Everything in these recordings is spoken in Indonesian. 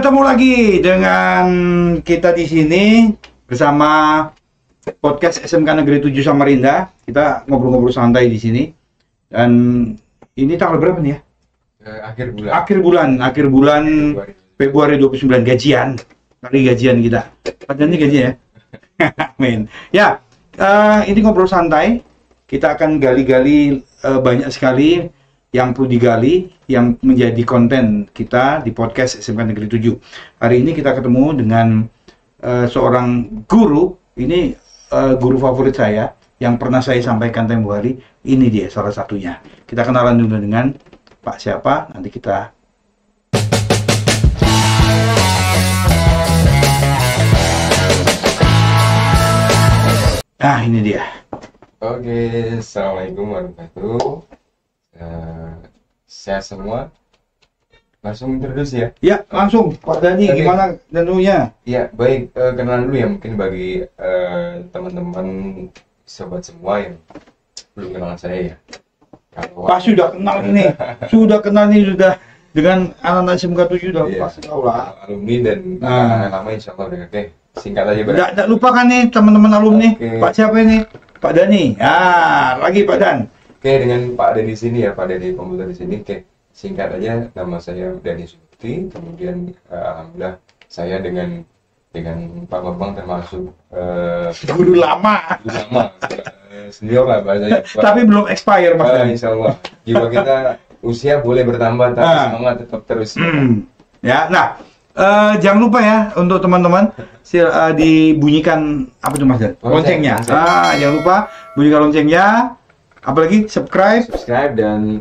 Ketemu lagi dengan kita di sini bersama podcast SMK Negeri 7 Samarinda. Kita ngobrol-ngobrol santai di sini. Dan ini tanggal berapa nih ya? Akhir bulan Februari 29 gajian. Hari gajian kita. Padahal ini gajian ya. Amin. Ya, ini ngobrol santai. Kita akan gali-gali banyak sekali yang perlu digali, yang menjadi konten kita di podcast SMK Negeri 7. Hari ini kita ketemu dengan seorang guru. Ini guru favorit saya yang pernah saya sampaikan tempo hari. Ini dia salah satunya. Kita kenalan dulu dengan Pak siapa, nanti kita nah ini dia. Oke, assalamualaikum warahmatullahi wabarakatuh. Sehat semua. Langsung introduce ya? Ya, langsung Pak Dani. Okay. Gimana danunya? Ya, baik. Kenalan dulu ya, mungkin bagi teman-teman sobat semua yang belum kenal saya ya. Pak sudah kenal ini. Sudah kenal ini sudah dengan anak-anak SMK 7 sudah pasti tahu lah. Alumni dan anak lama insya Allah udah. Oke, singkat aja berarti. Tidak lupakan nih teman-teman alumni. Okay. Pak siapa ini? Pak Dani. Lagi Pak Dan. Oke, dengan Pak Dani sini ya, Pak Dani komputer di sini. Oke, singkat aja, nama saya Dani Sukti. Kemudian alhamdulillah saya dengan Pak Bambang termasuk guru lama. Senior lah bahasanya. Tapi belum expire Mas Dani. Insya Allah. Jiwa kita usia boleh bertambah, tapi semangat tetap terus. Ya, nah jangan lupa ya untuk teman-teman dibunyikan apa tuh Mas Dan? Loncengnya. Jangan lupa bunyikan loncengnya. Apalagi subscribe dan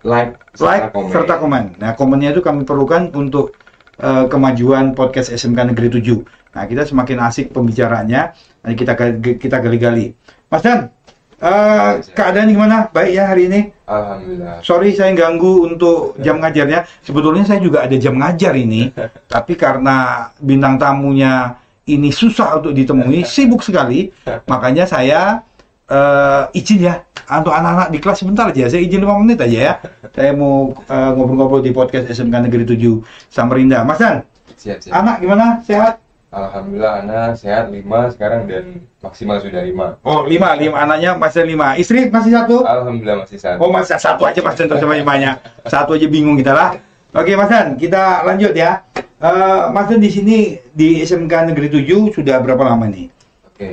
like serta komen. Nah, komennya itu kami perlukan untuk kemajuan podcast SMK Negeri 7. Nah, kita semakin asik pembicaraannya. Nanti kita gali-gali. Mas Dan, keadaan gimana? Baik ya hari ini? Alhamdulillah. Sorry saya ganggu untuk jam ngajarnya. Sebetulnya saya juga ada jam ngajar ini, tapi karena bintang tamunya ini susah untuk ditemui, sibuk sekali, makanya saya izin ya untuk anak-anak di kelas sebentar aja. Saya izin 5 menit aja ya. Saya mau ngobrol-ngobrol di podcast SMK Negeri 7 Samarinda. Mas Dan, siap. Anak gimana? Sehat? Alhamdulillah anak sehat 5 sekarang dan maksimal sudah 5. Oh 5 anaknya masih 5. Istri masih 1? Alhamdulillah masih 1. Oh masih 1 aja Mas Dan, sama banyak. 1 aja bingung kita lah. Oke Mas Dan, kita lanjut ya. Mas Dan di sini di SMK Negeri 7 sudah berapa lama nih? Oke.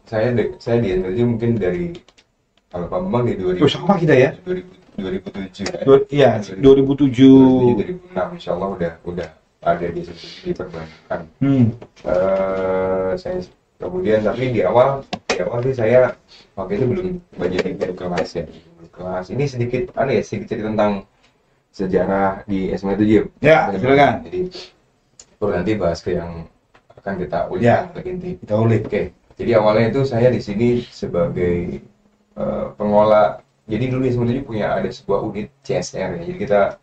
Saya di NTJ mungkin dari kalau Pak Bambang di 2000. Oh, sama kita ya? 2007 ya. Iya, 2007. 2006 insya Allah udah ada di sini diperbanyak. Saya kemudian tapi di awal sih saya waktu itu belum banyak di kelas ya. Kelas ini sedikit sedikit cerita tentang sejarah di SMK 7. Ya, silakan. Jadi perlu nanti bahas ke yang akan kita ulik. Ya, kita ulik. Oke. Jadi awalnya itu saya di sini sebagai pengelola. Jadi dulu di SMK 7 ada sebuah unit CSR ya. Jadi kita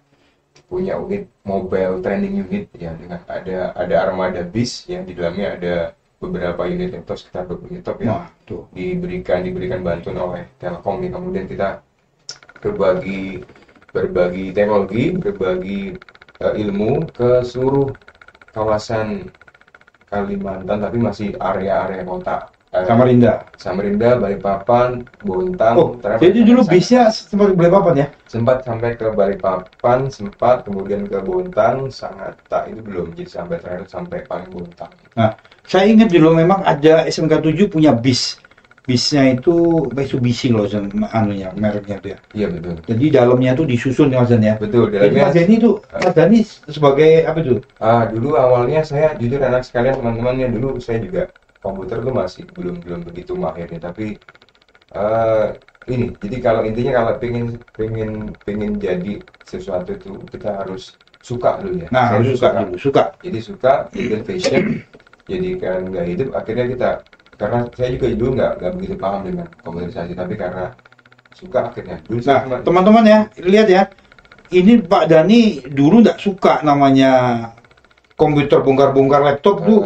punya unit mobile training unit ya, dengan ada armada bis yang di dalamnya ada beberapa unit laptop, sekitar 20 laptop ya. Diberikan bantuan oleh Telkom ya. Kemudian kita berbagi teknologi, berbagi ilmu ke seluruh kawasan Kalimantan, tapi masih area-area kota. Samarinda, Balikpapan, Bontang. Jadi dulu bisnya sempat ke Balikpapan ya? Sempat sampai ke Balikpapan, kemudian ke Bontang, Sangatta itu belum, jadi sampai terakhir sampai paling Bontang. Nah, saya ingat dulu memang ada SMK 7 punya bis. Bisnya itu Mitsubishi loh, mereknya itu ya. Iya betul. Jadi dalamnya tuh disusun ya Mas Dan ya. Betul. Dalamnya. Mas Dani itu, Mas Dani sebagai apa tuh? Dulu awalnya saya jujur anak sekalian teman-temannya, dulu saya juga komputer tuh masih belum begitu mahir ya, tapi jadi kalau pengen jadi sesuatu itu kita harus suka dulu ya. Nah, harus suka. Jadi suka, jadi passion, jadi kan nggak hidup akhirnya karena saya juga dulu nggak begitu paham dengan komputerisasi, tapi karena suka akhirnya. Nah, teman-teman ya, lihat ya, ini Pak Dani dulu nggak suka namanya komputer, bongkar-bongkar laptop tuh.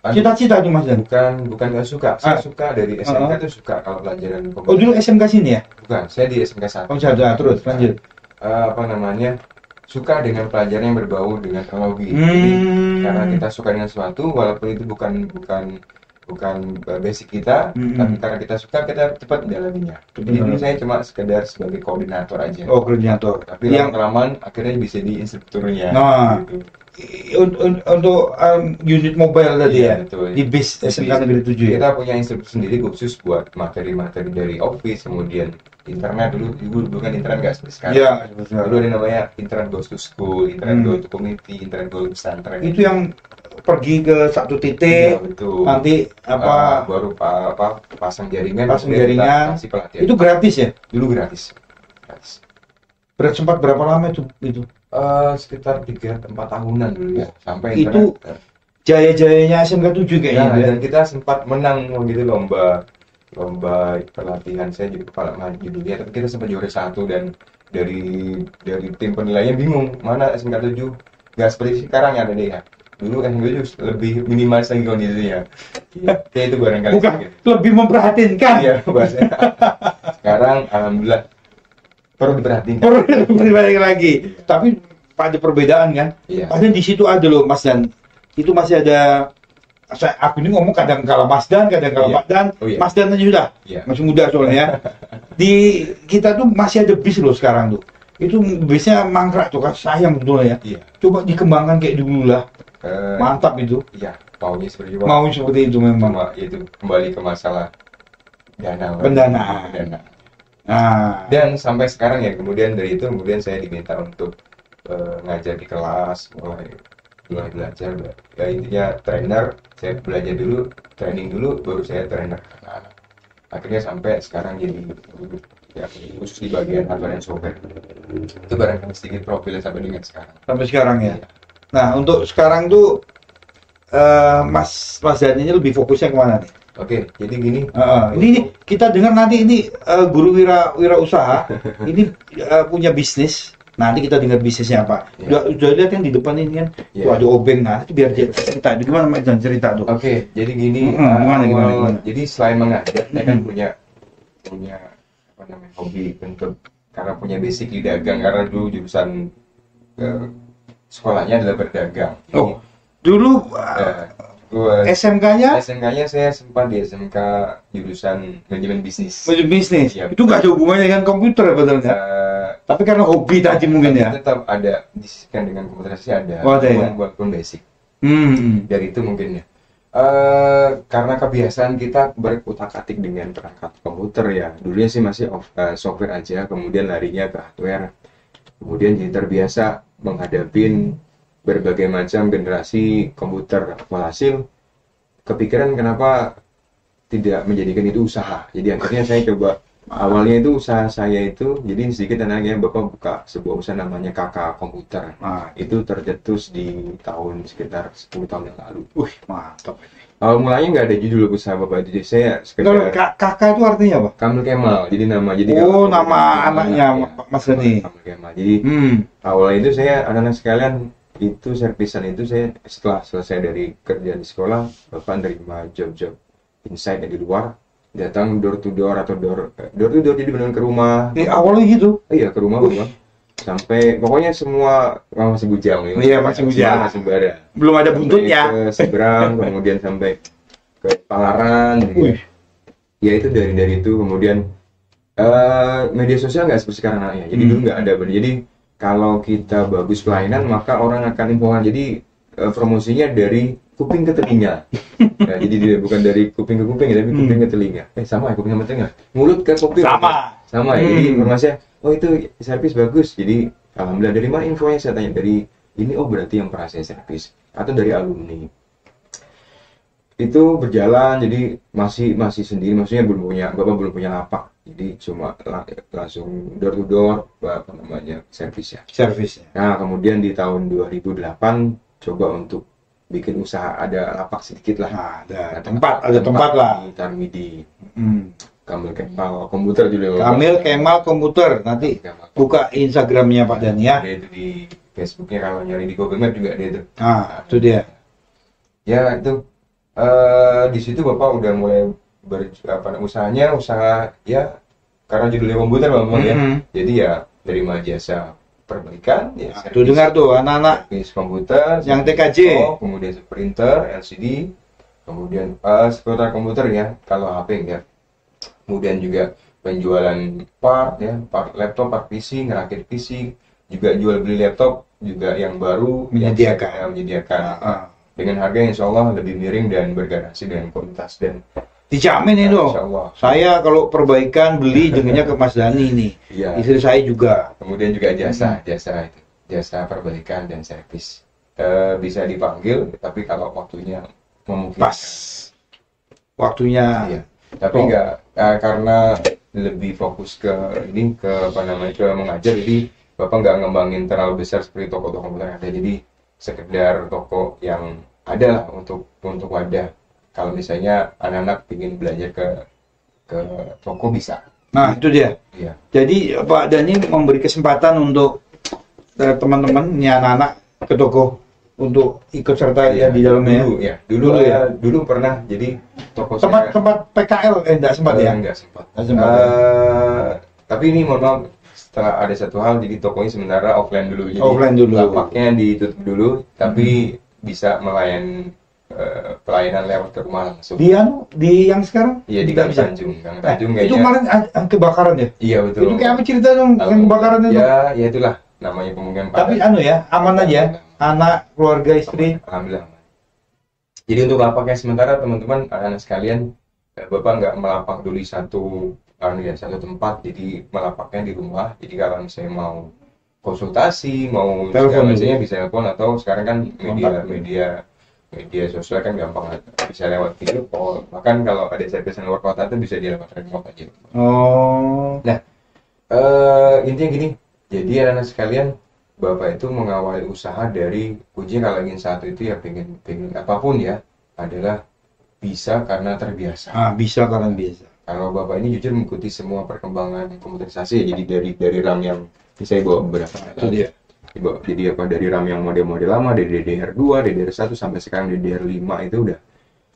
Cita-cita itu Mas Dan? Bukan nggak suka. Saya suka dari SMK itu suka kalau pelajaran komputer. Oh dulu SMK sini ya? Bukan, saya di SMK 1. Oh terus lanjut. suka dengan pelajaran yang berbau dengan teknologi. Jadi karena kita suka dengan sesuatu, walaupun itu bukan basic kita, tapi karena kita suka, kita cepat mendalaminya. Jadi dulu saya cuma sekedar sebagai koordinator aja. Oh, koordinator. Tapi lama-kelamaan akhirnya bisa di instrukturnya. Nah, gitu. Untuk unit mobile tadi Iya, ya, betul. di BIS SMK Negeri 7 ya. Kita punya instruktur sendiri khusus buat materi-materi dari Office, kemudian internet dulu kan internet nggak seperti sekarang. Iya, Dulu ada namanya internet goes to school, internet go to community, internet go to pesantren. Itu yang pergi ke satu Iya, titik, betul. nanti baru pasang jaringan, pasang kemudian kita jaringan. kasih pelatihan. Itu gratis ya? Dulu gratis. Sempat berapa lama itu? Sekitar 3-4 tahunan dulu ya, sampai Itu internet. jaya-jayanya SMK 7 kayaknya. Ya, ya. dan kita sempat menang gitu lomba pelatihan. Saya juga kepala maju dunia, tapi kita sempat juara 1, dan dari tim penilainya bingung mana SMK 7 nggak seperti sekarang ya, ada deh ya. Dulu SMK 7 lebih minimalis lagi kondisinya. Ya itu barangkali. Bukan, lebih memperhatinkan. Iya, bahasanya. Sekarang alhamdulillah perlu diperhatikan. Perlu dibalik lagi. Tapi ada perbedaan kan? Iya. Padahal di situ ada loh Mas Dan. Itu masih ada. Aku ini ngomong kadang kala Mas Dan, kadang kala Iya. Pak Dan. Oh, iya. Mas Dan aja sudah. Iya. Masih muda soalnya ya. Di kita tuh masih ada bis loh sekarang tuh. Itu bisnya mangkrak tuh kan, sayang sebetulnya ya. Iya. Coba dikembangkan kayak dulu lah. Mantap itu. Iya, maunya seperti itu. Mau seperti itu memang. Cuma itu kembali ke masalah dana. Pendanaan. Nah, Dan sampai sekarang ya, kemudian dari itu kemudian saya diminta untuk ngajar di kelas, mulai belajar. Ya intinya trainer, saya belajar dulu, training dulu, baru saya trainer anak-anak. Akhirnya sampai sekarang jadi ya, khusus di bagian hardware dan software. Itu barangkali sedikit profilnya sampai dengan sekarang. sampai sekarang ya. Iya. Nah, untuk sekarang tuh Mas Dan ini lebih fokusnya kemana nih? Oke, jadi gini. Ini kita dengar nanti ini guru wira usaha ini punya bisnis. Nanti kita dengar bisnisnya apa. Iya. Udah lihat yang di depan ini kan, Iya. tuh ada obeng. Nah, itu biar dia cerita. Itu gimana Mas Dan cerita tuh? Oke, jadi gini. Gimana? Jadi selain mengajar, saya kan punya apa namanya, hobi untuk, karena punya basic di dagang, karena dulu jurusan sekolahnya adalah berdagang. Oh, dulu SMK-nya SMK-nya saya sempat di SMK jurusan manajemen bisnis. bisnis. Iya. Itu nggak ada hubungannya dengan komputer betulnya. Tapi karena hobi tadi mungkin ya. Tetap ada disisipkan dengan komputerisasi, ada. Oh, ada ya? Walaupun basic. Hmm. Dari itu mungkin ya. Karena kebiasaan kita berutak-atik dengan perangkat komputer ya. Dulunya sih masih software aja, kemudian larinya ke hardware. Kemudian jadi terbiasa menghadapi berbagai macam generasi komputer. Walhasil kepikiran kenapa tidak menjadikan itu usaha. Jadi akhirnya saya coba, awalnya itu usaha saya itu, jadi sedikit anaknya Bapak buka sebuah usaha namanya Kakak Komputer. Nah, Itu tercetus di tahun sekitar 10 tahun yang lalu. wih, mantap ini. Awal mulanya nggak ada judul usaha Bapak, jadi saya Kalau sekedar kakak itu artinya apa? Kamil Kemal, jadi nama. Jadi Oh, kalau- nama anaknya ya, Mas Reni. Kamil Kemal. Jadi awalnya itu saya, anak-anak sekalian, itu servisan itu saya setelah selesai dari kerja di sekolah, Bapak nerima job-job inside di luar, datang door to door atau door to door, jadi benar ke rumah. Awalnya gitu. Iya, ke rumah Bapak. Sampai pokoknya semua masih bujang ya. Iya, masih bujang. Masih bara. Belum ada Sampai buntutnya. ke Seberang, kemudian sampai ke Palaran gitu. Wih. Ya itu dari itu kemudian media sosial nggak seperti sekarang anaknya. Jadi dulu nggak ada. Jadi kalau kita bagus pelayanan, maka orang akan infokan. Jadi promosinya dari kuping ke telinga. Nah, jadi dia bukan dari kuping ke kuping, tapi kuping ke telinga. Sama ya, kuping sama telinga. Mulut ke kuping. Sama ya. Jadi informasinya, oh itu servis bagus. Jadi alhamdulillah, dari mana infonya? Saya tanya dari ini. Oh berarti yang pernah saya servis atau dari alumni. Itu berjalan, jadi masih sendiri, maksudnya Bapak belum punya lapak. Jadi cuma langsung door to door, apa namanya, servisnya. Nah, kemudian di tahun 2008 coba untuk bikin usaha, ada lapak sedikit lah. Ada tempat lah. Di Tarmidi. Kamil Kemal Komputer juga. Kamil Kemal Komputer. Nanti buka Instagramnya Pak Dan ya. Ada itu di Facebooknya, kalau nyari di Google Map juga ada itu. Nah, itu dia. Ya itu di situ Bapak udah mulai usahanya, usaha ya, karena judulnya komputer Bapak ya. Jadi ya terima jasa perbaikan, ya, Nah, tuh dengar tuh anak-anak servis komputer, yang servis TKJ. laptop, kemudian printer, LCD, kemudian seputar komputer ya, kalau HP ya. Kemudian juga penjualan part ya, part laptop, part PC, ngerakit PC, juga jual beli laptop juga yang baru menyediakan dengan harga yang insya Allah lebih miring dan bergaransi dengan kualitas dan dijamin itu. insya Allah. Saya kalau perbaikan beli dengannya ke Mas Dani nih. Iya. Istri saya juga. Kemudian juga jasa perbaikan dan servis. Bisa dipanggil, tapi kalau waktunya memungkinkan. Pas. Waktunya. Iya. Tapi enggak karena lebih fokus ke ini ke apa namanya ke mengajar, jadi Bapak nggak ngembangin terlalu besar seperti toko-toko komputer yang ada. Jadi sekedar toko yang ada lah untuk wadah. Kalau misalnya anak-anak ingin belajar ke toko bisa. Nah, itu dia. Iya. Jadi Pak Dani memberi kesempatan untuk teman-teman, ini anak-anak ke toko untuk ikut serta ya di dalamnya. Dulu pernah jadi toko tempat PKL enggak sempat ya? Enggak sempat. Tapi ini mohon maaf, setelah ada satu hal, jadi tokonya sementara offline dulu. Jadi offline dulu. lapaknya ditutup dulu, tapi bisa pelayanan lewat ke rumah langsung. Di yang sekarang? Iya, di Gang Tanjung. Gang Tanjung kayaknya. Itu kemarin kebakaran ya? Iya, betul. Itu kayak apa cerita dong yang kebakaran itu? Ya itulah namanya pemukiman padat. Tapi aman aja. Anak, keluarga, istri. Alhamdulillah. Jadi untuk lapaknya sementara teman-teman, anak-anak sekalian, Bapak nggak melapak dulu satu tempat, jadi melapaknya di rumah. Jadi kalau misalnya mau konsultasi, mau telepon misalnya bisa telepon, atau sekarang kan media sosial kan gampang, bisa lewat video call. Bahkan kalau ada service luar kota itu bisa dilewat remote aja. Oh. Nah, intinya gini, jadi anak-anak sekalian, Bapak itu mengawali usaha dari kuncinya kalau ingin satu itu ya pengen apapun ya, adalah bisa karena terbiasa. Bisa karena biasa. Kalau Bapak ini jujur mengikuti semua perkembangan komputerisasi, jadi dari RAM yang saya bawa beberapa. Itu dia. Jadi dari RAM yang model-model lama, dari DDR2, DDR1 sampai sekarang DDR5 itu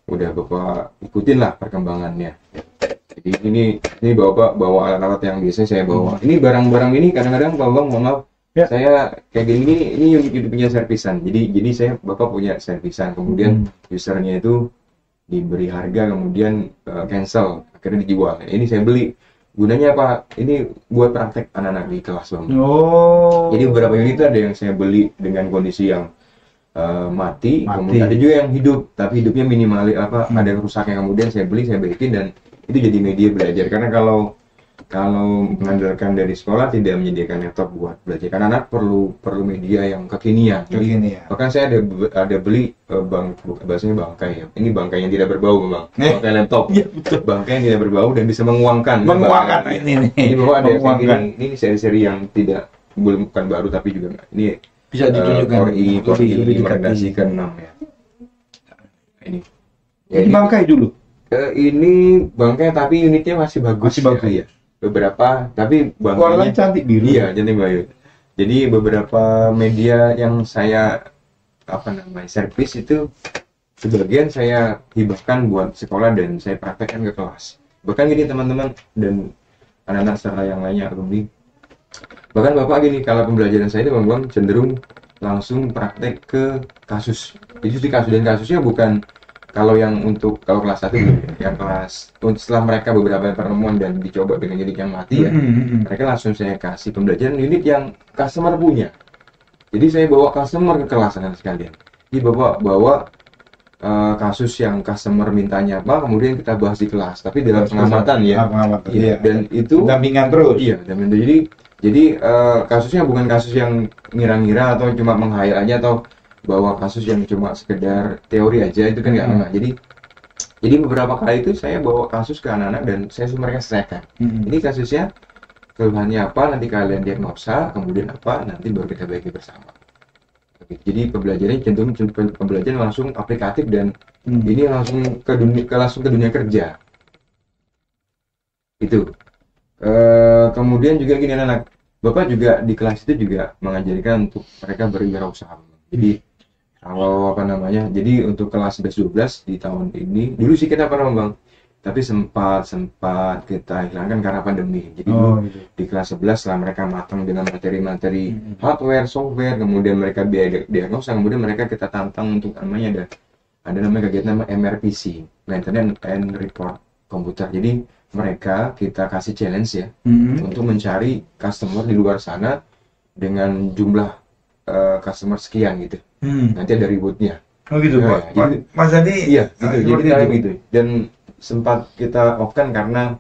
udah Bapak ikutin lah perkembangannya. Jadi ini Bapak bawa alat-alat yang biasanya saya bawa. Ini barang-barang ini kadang-kadang Bapak mohon maaf, ya. Saya kayak gini ini unit punya servisan. Jadi Bapak punya servisan, kemudian usernya itu diberi harga, kemudian cancel, akhirnya dijual. Ini saya beli. Gunanya apa? Ini buat praktek anak-anak di kelas, Bang. Oh. Jadi beberapa unit ada yang saya beli dengan kondisi yang mati, kemudian ada juga yang hidup, tapi hidupnya minimal ada rusaknya, kemudian saya beli, saya baikin, dan itu jadi media belajar. Karena kalau mengandalkan dari sekolah tidak menyediakan laptop buat belajar, karena anak perlu media yang kekinian. Bahkan saya ada beli bahasanya bangkai ya. Ini bangkai yang tidak berbau, Bang. Bangkai laptop. Iya, betul. Bangkai yang tidak berbau dan bisa menguangkan. Ini bahwa ada ini seri-seri yang bukan baru tapi juga ini bisa ditunjukkan lebih generasi ke-6 ya. Ini bangkai dulu. Ini bangkai tapi unitnya masih bagus. Ya. Beberapa tapi warnanya cantik biru. Iya, cantik biru. Jadi beberapa media yang saya servis itu sebagian saya hibahkan buat sekolah dan saya praktekkan ke kelas. Bahkan gini teman-teman dan anak-anak serta yang lainnya alumni. Bahkan Bapak gini, kalau pembelajaran saya itu Bang cenderung langsung praktek ke kasus. Itu di kasus, dan kasusnya bukan kalau kelas 1 yang kelas setelah mereka beberapa pertemuan dan dicoba dengan unit yang mati ya, mereka langsung saya kasih pembelajaran unit yang customer punya. Jadi saya bawa customer ke kelas anak sekalian. Jadi bawa kasus yang customer mintanya apa, kemudian kita bahas di kelas, tapi dalam pengamatan ya. Iya. Dan itu dampingan terus. Iya, jadi kasusnya bukan kasus yang ngira-ngira atau cuma menghayal aja, atau bawa kasus yang cuma sekedar teori aja, itu kan nggak enak. Jadi beberapa kali itu saya bawa kasus ke anak-anak dan saya suruh mereka selesaikan. Ini kasusnya keluhannya apa, nanti kalian diagnosa, kemudian apa, nanti baru kita bagi bersama. Jadi pembelajarannya cenderung pembelajaran langsung aplikatif dan ini langsung ke dunia kerja. Itu. Kemudian juga gini anak, Bapak juga di kelas itu juga mengajarkan untuk mereka berwirausaha. Jadi kalau jadi untuk kelas 11-12 di tahun ini, dulu sih kita pernah Bang, tapi sempat kita hilangkan karena pandemi. Jadi gitu. di kelas 11 setelah mereka matang dengan materi-materi hardware, software, kemudian mereka diagnosa, kemudian mereka kita tantang untuk namanya ada namanya kegiatan nama MRPC, Maintenance and Report Komputer. Jadi mereka kita kasih challenge ya untuk mencari customer di luar sana dengan jumlah customer sekian gitu. Nanti ada rewardnya. Oh gitu, Nah, Pak. Mas Andi, iya, gitu. Jadi itu. gitu. Dan sempat kita off-kan karena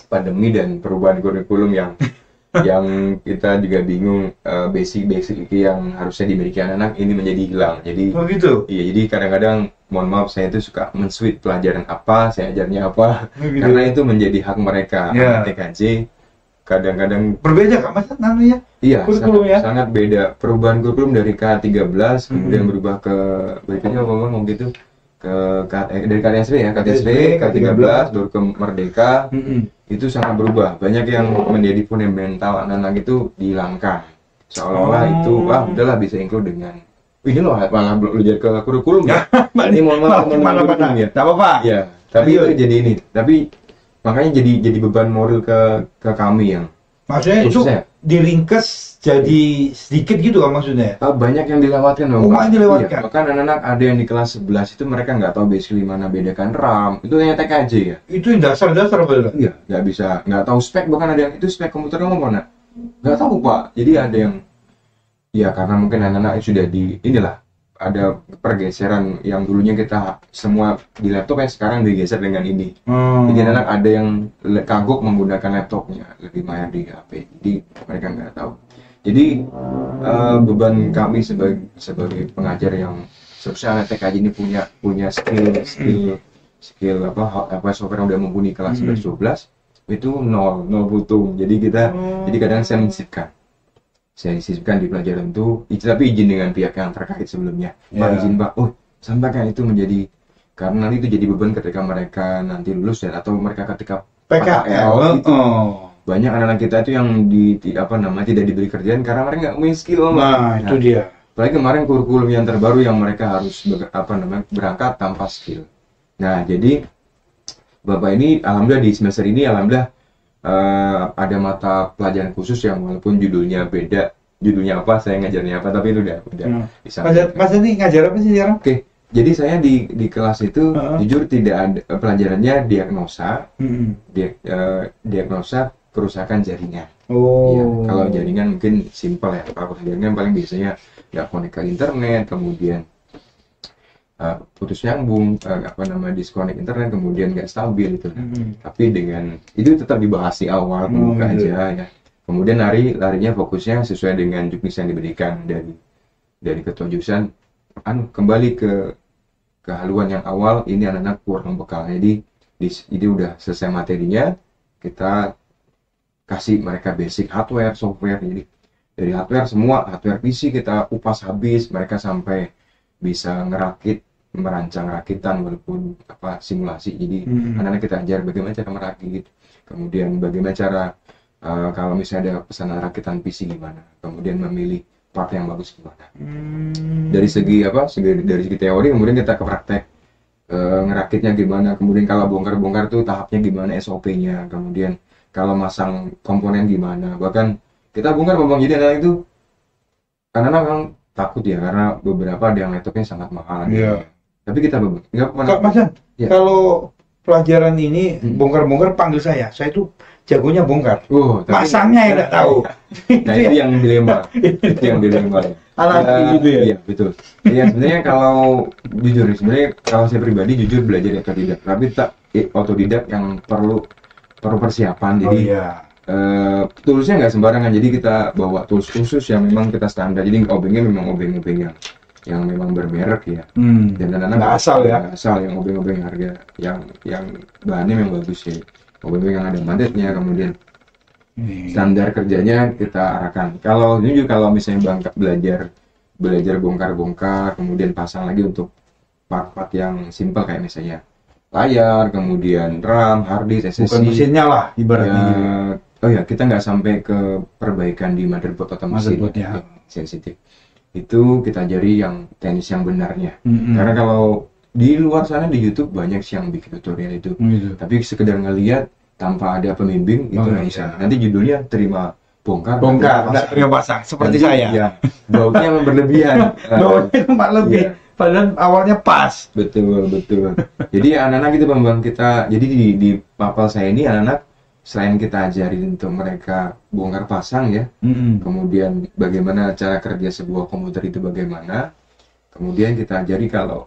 pandemi dan perubahan kurikulum yang kita juga bingung, basic yang harusnya dimiliki anak-anak ini menjadi hilang. Jadi Oh gitu. iya, jadi kadang-kadang mohon maaf saya itu suka men-switch pelajaran apa, saya ajarnya apa, Oh, gitu. karena itu menjadi hak mereka. Ya. Anak TKJ kadang-kadang Berbeda Kak Mas namanya? iya, Kurikulum ya? sangat beda. Perubahan kurikulum dari K13 kemudian berubah ke berikutnya ngomong gitu dari KTSB ya, KTSB K13 baru ke Merdeka. Itu sangat berubah. Banyak yang menjadi fundamental anak-anak itu dihilangkan. Seolah-olah itu wah udahlah bisa include dengan ini loh malah belajar ke kurikulum ya. Ini mohon maaf Mana-mana. ya. Enggak apa-apa. Ya, tapi Ayo. itu jadi ini. Tapi makanya jadi beban moral ke kami yang Maksudnya itu khususnya. diringkes jadi sedikit gitu kan maksudnya? Banyak yang dilewatkan loh. Oh, Pak. banyak dilewatkan. Iya, bahkan anak-anak ada yang di kelas 11 itu mereka nggak tahu basically mana bedakan RAM. Itu hanya TKJ ya. Itu yang dasar-dasar betul. Iya, nggak tahu spek, bahkan ada yang itu spek komputer kamu mana? Nggak tahu Pak. Jadi ada yang ya karena mungkin anak-anak sudah inilah ada pergeseran yang dulunya kita semua di laptop yang sekarang digeser dengan ini. Jadi anak-anak ada yang kagok menggunakan laptopnya, lebih mahir di HP. Jadi mereka nggak tahu. Jadi beban kami sebagai pengajar yang seharusnya anak TKJ ini punya skill apa software yang udah mumpuni kelas 11-12 itu nol butuh. Jadi jadi kadang saya disisipkan di pelajaran itu, tapi izin dengan pihak yang terkait sebelumnya. Pak izin Pak, sampaikan itu menjadi karena nanti itu jadi beban ketika mereka nanti lulus ya, atau mereka ketika PKL. Banyak anak-anak kita itu yang tidak diberi kerjaan karena mereka nggak punya skill. Nah, itu dia. Apalagi kemarin kurikulum yang terbaru yang mereka harus berangkat tanpa skill. Nah, jadi Bapak ini alhamdulillah di semester ini alhamdulillah ada mata pelajaran khusus yang walaupun judulnya beda, judulnya apa, saya ngajarnya apa, tapi itu udah bisa. Mas ini ngajar apa sih sekarang? Oke, jadi saya di kelas itu jujur tidak ada pelajarannya diagnosa, diagnosa kerusakan jaringan. Ya, kalau jaringan mungkin simpel ya, kalau jaringan paling biasanya nggak connect ke internet, kemudian putus nyambung, disconnect internet, kemudian nggak stabil itu. Tapi dengan itu tetap dibahas di awal pembuka aja ya. Kemudian larinya fokusnya sesuai dengan juknis yang diberikan dari ketua jurusan, kembali ke haluan yang awal. Ini anak-anak kurang bekal, jadi udah selesai materinya, kita kasih mereka basic hardware, software. Jadi dari hardware semua, hardware PC kita upas habis, mereka sampai bisa merancang rakitan walaupun simulasi. Jadi anak-anak kita ajar bagaimana cara merakit, kemudian bagaimana cara kalau misalnya ada pesanan rakitan PC gimana, kemudian memilih part yang bagus gimana. Dari segi teori, kemudian kita ke praktek ngerakitnya gimana, kemudian kalau bongkar-bongkar tuh tahapnya gimana, SOP-nya, kemudian kalau masang komponen gimana. Bahkan kita bongkar jadi anak itu anak-anak kan takut ya, karena beberapa ada yang laptopnya sangat mahal. Iya. Tapi kita nggak pernah. Mas Ya. kalau pelajaran ini bongkar-bongkar panggil saya itu jagonya bongkar. Masangnya ya nggak tahu. Nah itu yang dilema, itu yang dilema. Gitu ya. Iya betul. Ya sebenarnya kalau jujur, kalau saya pribadi jujur belajar otodidak, tapi otodidak yang perlu persiapan. Jadi toolsnya nggak sembarangan. Jadi kita bawa tools khusus yang memang kita standar. Jadi obengnya memang obeng-obeng yang memang bermerek ya. Dan anak-anak nggak asal ya. Nggak asal yang obeng-obeng harga yang bahannya memang bagus ya. Obeng-obeng yang ada magnet-nya, kemudian standar kerjanya kita arahkan. Kalau misalnya belajar bongkar-bongkar, kemudian pasang lagi untuk part-part yang simpel kayak misalnya layar, kemudian RAM, hard disk, SSD. Bukan mesinnya lah ibaratnya. Kita nggak sampai ke perbaikan di motherboard atau mesin sensitif. Itu kita ajari yang teknis yang benarnya. Karena kalau di luar sana di YouTube banyak sih yang bikin tutorial itu. Gitu. Tapi sekedar ngelihat tanpa ada pembimbing itu nggak bisa. Nanti judulnya terima bongkar, Nggak terima pasang seperti Nanti, saya. ya, baunya memang berlebihan. Baunya cuma lebih. Iya. Padahal awalnya pas. Betul. Jadi anak-anak itu memang kita, jadi di papal saya ini anak-anak selain kita ajarin untuk mereka bongkar pasang ya, kemudian bagaimana cara kerja sebuah komputer itu bagaimana, kemudian kita ajari kalau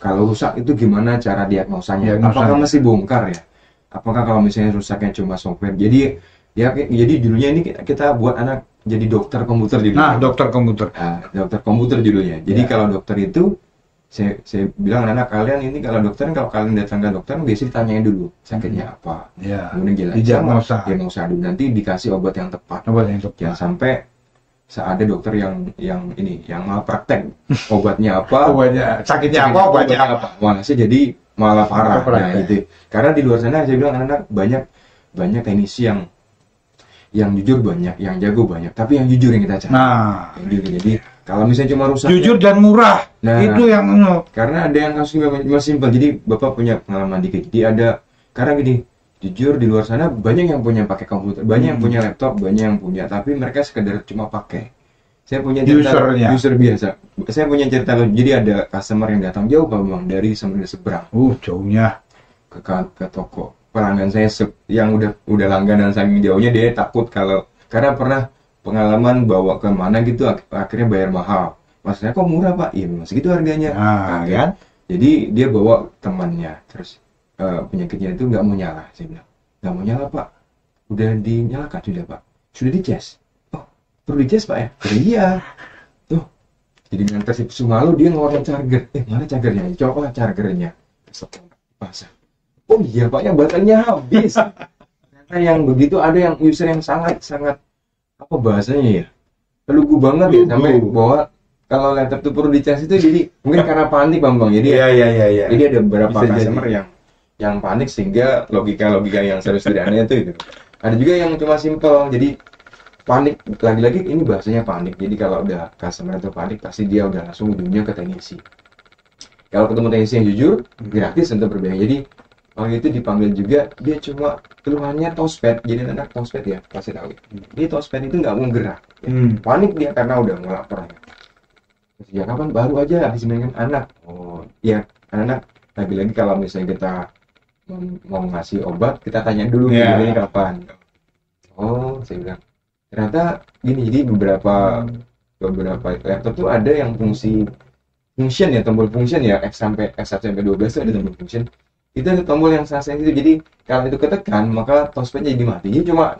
rusak itu gimana cara diagnosanya, apakah masih bongkar ya, apakah kalau misalnya rusaknya cuma software. Jadi ya, jadi judulnya ini kita buat anak jadi dokter komputer judulnya. Nah, dokter komputer. Nah, dokter komputer judulnya. Jadi kalau dokter itu saya bilang anak kalian ini kalau kalian datang ke dokter biasanya ditanyain dulu sakitnya apa, kemudian diagnosa dulu, nanti dikasih obat yang tepat. Jangan sampai ada dokter yang malah praktek obatnya apa, sakitnya apa, obatnya apa, malah jadi malah parah. Nah itu karena di luar sana saya bilang anak-anak banyak teknisi yang jujur banyak, yang jago banyak, tapi yang jujur yang kita cari. Nah, jadi kalau misalnya cuma rusak, jujur dan murah, itu yang karena ada yang kasusnya cuma simpel. Jadi bapak punya pengalaman dikit. Jadi karena gini, jujur di luar sana banyak yang punya pakai komputer, banyak yang punya laptop, banyak yang punya, tapi mereka sekedar cuma pakai. Saya punya cerita user biasa. Saya punya cerita, jadi ada customer yang datang jauh bang dari seberang. Jauhnya ke toko. Pelanggan saya yang udah langganan saking jauhnya, dia takut karena pernah pengalaman bawa ke mana gitu akhirnya bayar mahal. Maksudnya kok murah pak? Iya memang segitu harganya. Kan? Jadi dia bawa temannya, terus penyakitnya itu nggak mau nyala. Saya bilang nggak mau nyala pak, udah dinyalakan sudah pak, sudah dicas. Oh perlu dicas pak ya? Iya. Tuh jadi dengan tersipu malu dia ngeluarin charger. Mana chargernya? Coba chargernya. Pasang. Oh iya pak, yang baterainya habis. Karena yang begitu ada yang user yang sangat apa bahasanya ya, lugu banget ya, sampai bahwa kalau laptop itu perlu dicas itu, jadi mungkin karena panik bang. Jadi jadi ada beberapa customer yang panik sehingga logika yang serius sederhana itu. Ada juga yang cuma simpel, jadi panik, lagi-lagi ini bahasanya panik. Jadi kalau udah customer itu panik pasti dia udah langsung ujungnya ke teknisi. Kalau ketemu teknisi yang jujur, gratis tentu berbeda. Jadi waktu itu dipanggil juga, dia cuma keluhannya touchpad, jadi anak touchpad ya, pasti tahu. Dia touchpad itu nggak mau gerak, panik dia karena udah ngelapar. Sejak kapan? Baru aja habis main anak. Oh ya, anak lagi-lagi kalau misalnya kita mau ngasih obat, kita tanya dulu ini kapan. Oh, saya bilang ternyata gini, jadi beberapa laptop tuh ada yang function ya, tombol function ya, X1 sampai 12 tuh ada tombol function. Itu ada tombol yang sangat sensitif, jadi kalau itu ketekan maka touchpadnya jadi mati. Jadi cuma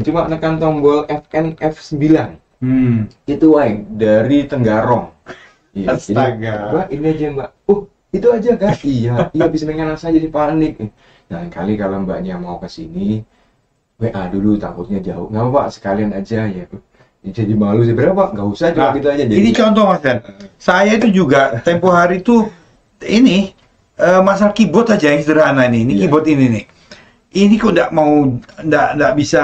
cuma nekan tombol FN F9 itu dari Tenggarong. Iya, astaga. Mbak ini aja mbak, itu aja kan? iya bisa mengenal saya jadi panik. Nah kali kalau mbaknya mau kesini WA dulu, takutnya jauh, nggak apa-apa sekalian aja ya. Jadi malu sih, berapa? Nggak usah, cuma gitu aja. Jadi ini contoh mas Dan, saya itu juga tempo hari itu ini masalah keyboard aja yang sederhana ini keyboard ini nih. Ini kok nggak bisa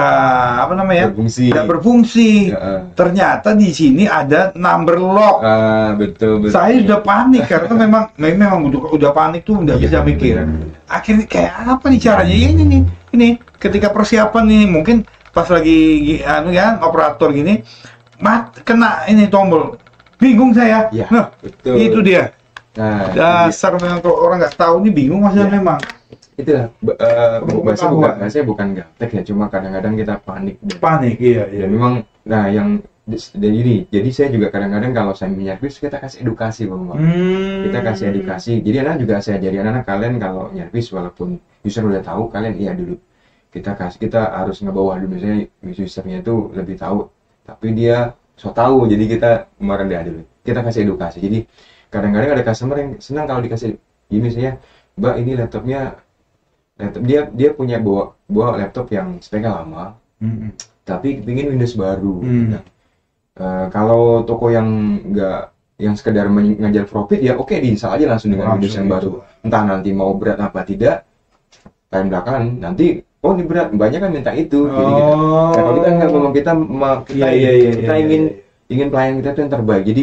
apa namanya? Nggak berfungsi. Ternyata di sini ada number lock. Betul. Saya sudah panik karena memang udah panik tuh nggak bisa mikir. Akhirnya kayak apa nih caranya? Ya, ini ketika persiapan nih mungkin pas lagi operator gini kena ini tombol, bingung saya. Nah, betul. Itu dia. Nah, dasar memang kalau orang nggak tahu ini bingung masnya memang. Itulah bahasa bukan gaptek ya, cuma kadang-kadang kita panik. Iya. Memang jadi saya juga kadang-kadang kalau saya menyervis kita kasih edukasi bang. Kita kasih edukasi. Jadi anak juga saya jadi anak kalian kalau nyervis walaupun user udah tahu, kalian iya dulu. Kita harus ngebawa dulu, misalnya usernya itu lebih tahu, tapi dia so tahu, jadi kita merendah dulu. Kita kasih edukasi. Jadi kadang-kadang ada customer yang senang kalau dikasih gini, misalnya mbak ini laptopnya dia punya bawa laptop yang speknya lama, tapi pingin Windows baru. Nah, kalau toko yang sekedar mengejar profit ya oke, diinstal aja langsung dengan Windows yang baru. Entah nanti mau berat apa tidak, time belakangan nanti ini berat, banyak kan minta itu. Jadi kalau kita nggak ngomong, kita ingin ingin pelayanan kita itu yang terbaik. Jadi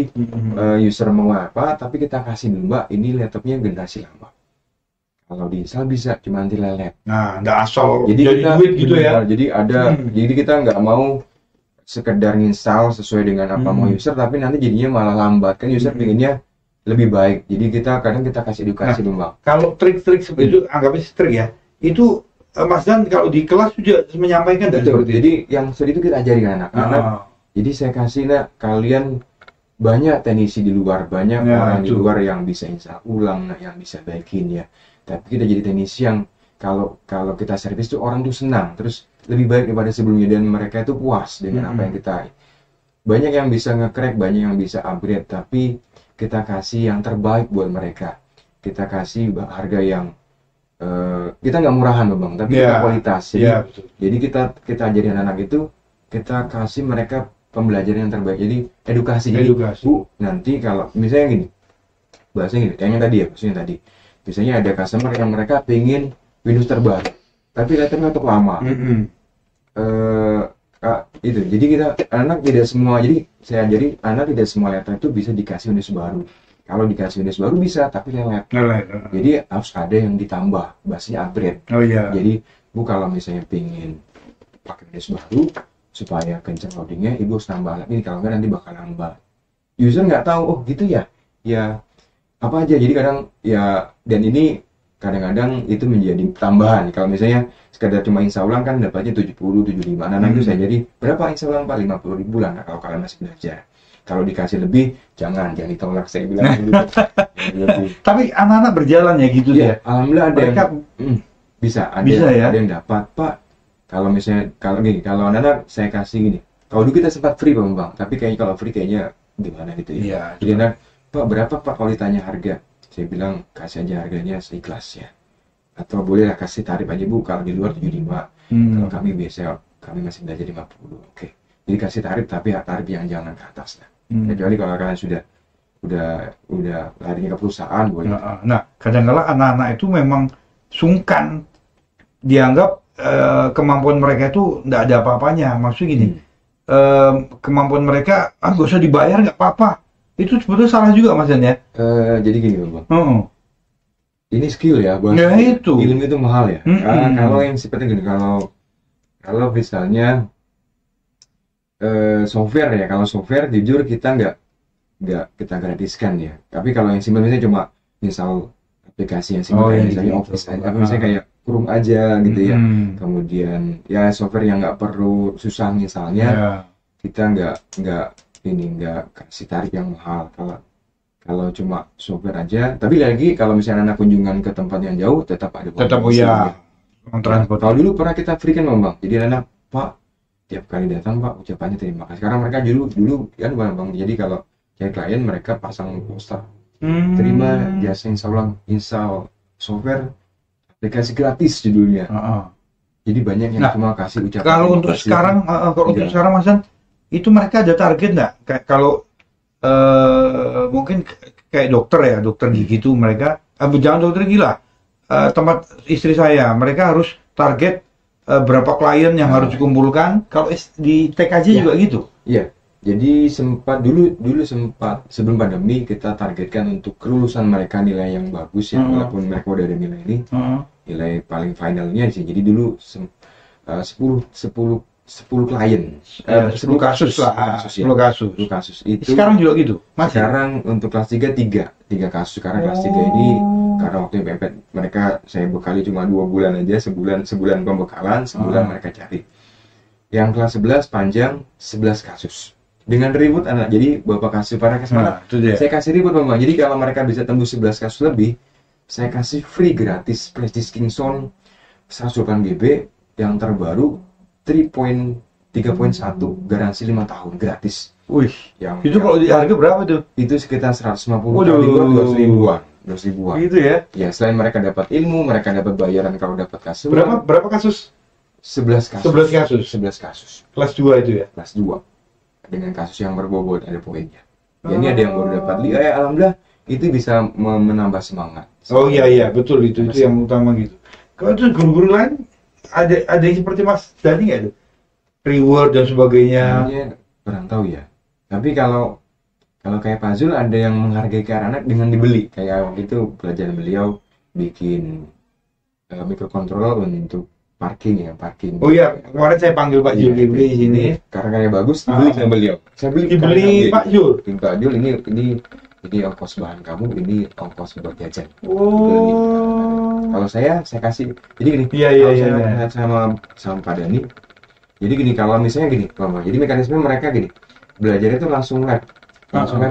user mau apa, tapi kita kasih dulu, Mbak, ini laptopnya generasi lama. Kalau diinstal bisa, cuma nanti lelet. Nah, nggak asal Jadi jadi kita, duit gitu ya. Jadi jadi kita nggak mau sekedar install sesuai dengan apa mau user, tapi nanti jadinya malah lambat. Kan user pengennya lebih baik. Jadi kadang kita kasih edukasi dulu, Bang. Kalau trik-trik seperti itu, anggapnya trik ya. Itu Mas Dan kalau di kelas juga menyampaikan Betul. Jadi yang seperti itu kita ajari anak-anak. Jadi saya kasih, kalian banyak teknisi di luar, banyak orang di luar yang bisa install ulang, yang bisa baikin ya. Tapi kita jadi teknisi yang kalau kita servis tuh orang tuh senang, terus lebih baik daripada sebelumnya, dan mereka itu puas dengan apa yang kita. Banyak yang bisa nge-crack, banyak yang bisa upgrade, tapi kita kasih yang terbaik buat mereka. Kita kasih harga yang kita nggak murahan, Bang, tapi kita kualitas. Jadi kita ajari anak-anak itu, kita kasih mereka pembelajaran yang terbaik. Jadi edukasi. Jadi Bu, nanti kalau misalnya gini, bahasanya gini, kayaknya tadi ya, maksudnya tadi. Misalnya ada customer yang mereka pengen Windows terbaru, tapi laptopnya untuk lama. Itu. Jadi anak tidak semua. Jadi saya ajari anak tidak semua laptop itu bisa dikasih Windows baru. Kalau dikasih Windows baru bisa, tapi lelet. Jadi harus ada yang ditambah, bahasanya upgrade. Jadi Bu, kalau misalnya pengen pakai Windows baru supaya kencang loadingnya, Ibu harus tambah alat ini, kalau nggak nanti bakal lambat. User nggak tahu, oh gitu ya. Ya apa aja. Jadi kadang ya, dan ini kadang-kadang itu menjadi tambahan. Kalau misalnya sekedar cuma install ulang kan dapatnya 70, 75. Nah, itu saya jadi berapa install ulang Pak? 50.000 lah. Nah, kalau kalian masih belajar. Kalau dikasih lebih, jangan ditolak, saya bilang dulu. Tapi anak-anak berjalan ya gitu ya. Alhamdulillah ada mereka bisa ya? Ada yang dapat, Pak. Kalau misalnya kalau anak-anak saya kasih gini. Kalau dulu kita sempat free, Bang. Tapi kayaknya kalau free kayaknya gimana gitu ya. Jadi Pak, berapa Pak kalau ditanya harga? Saya bilang kasih aja harganya seikhlasnya. Atau bolehlah kasih tarif aja Bu, kalau di luar 75. Kalau kami masih belajar 50. Oke. Jadi kasih tarif, tapi tarif yang jangan ke atas lah. Kecuali kalau kalian udah larinya ke perusahaan boleh. Nah, kadang-kadang anak-anak itu memang sungkan, dianggap kemampuan mereka itu nggak ada apa-apanya. Maksudnya gini, kemampuan mereka nggak usah dibayar, nggak apa-apa. Itu sebetulnya salah juga, Mas Dan ya. Jadi gini, Bang. Ini skill ya, Bang. Itu. Ilmu itu mahal ya. Kalau yang seperti gini, kalau misalnya software ya, kalau software jujur kita nggak kita gratiskan ya. Tapi kalau yang simpel misalnya cuma misal aplikasi yang simpel kayak misalnya Office aja, misalnya kayak Chrome aja gitu ya. Kemudian ya software yang nggak perlu susah misalnya, kita nggak kasih tarif yang mahal kalau cuma software aja. Tapi lagi kalau misalnya anak kunjungan ke tempat yang jauh tetap ada transport. Kalau dulu pernah kita free kan, Bang. Jadi anak, Pak, tiap kali datang Pak ucapannya terima kasih. Karena mereka dulu kan Bang. Jadi kalau cari klien mereka pasang poster terima jasa install software aplikasi gratis judulnya. Jadi banyak yang cuma kasih ucapan. Kalau untuk sekarang, untuk sekarang Mas Dan, itu mereka ada target nggak? Kayak kalau mungkin kayak dokter gigi itu mereka, jangan dokter gila, tempat istri saya, mereka harus target berapa klien yang harus dikumpulkan. Kalau di TKJ juga gitu? Iya. Jadi dulu sempat sebelum pandemi kita targetkan untuk kelulusan mereka nilai yang bagus ya, walaupun mereka udah ada nilai ini, nilai paling finalnya sih. Jadi dulu 10 klien, 10 kasus lah, 10 kasus. Itu sekarang juga gitu? Masih? Sekarang untuk kelas 3 kasus, karena kelas 3 ini karena waktu mepet, saya bekali cuma 2 bulan aja, sebulan pembekalan, sebulan mereka cari. Yang kelas 11 panjang 11 kasus. Dengan ribut anak, jadi bapak kasih para kesempatan, saya kasih ribut Bang. Jadi kalau mereka bisa tembus 11 kasus lebih, saya kasih free gratis flash disk Kingston 108 GB yang terbaru 3.1 garansi 5 tahun gratis. Wih, itu kalau di harga berapa tuh? Itu sekitar 150 kali 200 ribuan. Gitu ya? Ya, selain mereka dapat ilmu, mereka dapat bayaran kalau dapat kasus. Berapa kasus? 11 kasus. 11 kasus. Kelas 2 itu ya? Kelas 2. Dengan kasus yang berbobot ada poinnya. Ya, ini ada yang baru dapat. Alhamdulillah itu bisa menambah semangat. Oh iya, betul itu yang utama gitu. Kalau itu guru-guru lain ada yang seperti Mas Dani nggak tuh? Reward dan sebagainya. Kurang tahu ya. Tapi kalau kayak Pak Zul ada yang menghargai karya anak dengan dibeli. Kayak waktu itu pelajaran beliau bikin microcontroller untuk parking. Oh iya, kemarin saya panggil Pak Zul di sini. Karena kayak bagus, dibeli sama beliau. Saya Dibeli Pak Zul. Pak Zul, ini ongkos bahan kamu, ini ongkos buat jajan. Oh. Kalau saya kasih. Jadi gini, Iya. sama Pak Dani. Jadi gini, kalau misalnya gini, jadi mekanisme mereka gini, belajar itu langsung lab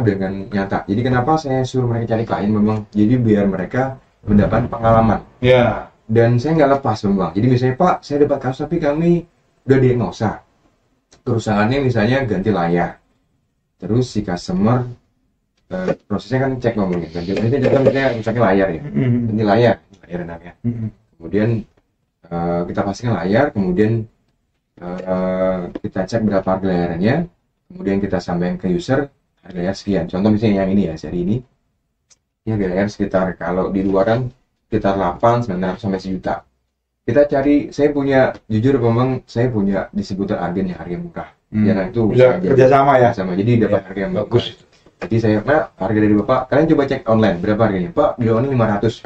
dengan nyata. Jadi kenapa saya suruh mereka cari klien memang, jadi biar mereka mendapat pengalaman. Ya. Dan saya nggak lepas memang. Jadi misalnya Pak, saya dapat kasus tapi kami udah diagnosa. Kerusakannya misalnya ganti layar. Terus si customer prosesnya kan cek ngomongnya. Ganti layar itu misalnya rusaknya layar ya. Ganti layar namanya. Kemudian kita pastikan layar, kemudian kita cek berapa harga layarnya, kemudian kita sampaikan ke user harga layar sekian. Contoh misalnya yang ini ya, seri ini. Ini harga layar sekitar, kalau di luaran sekitar 8, 900 sampai 1 juta. Kita cari, saya punya, jujur memang saya punya distributor agen yang harga murah. Ya, itu bisa kerjasama ya? Sama, jadi dapat harga yang bagus. Jadi saya, harga dari Bapak, kalian coba cek online, berapa harganya? Pak, di online 500.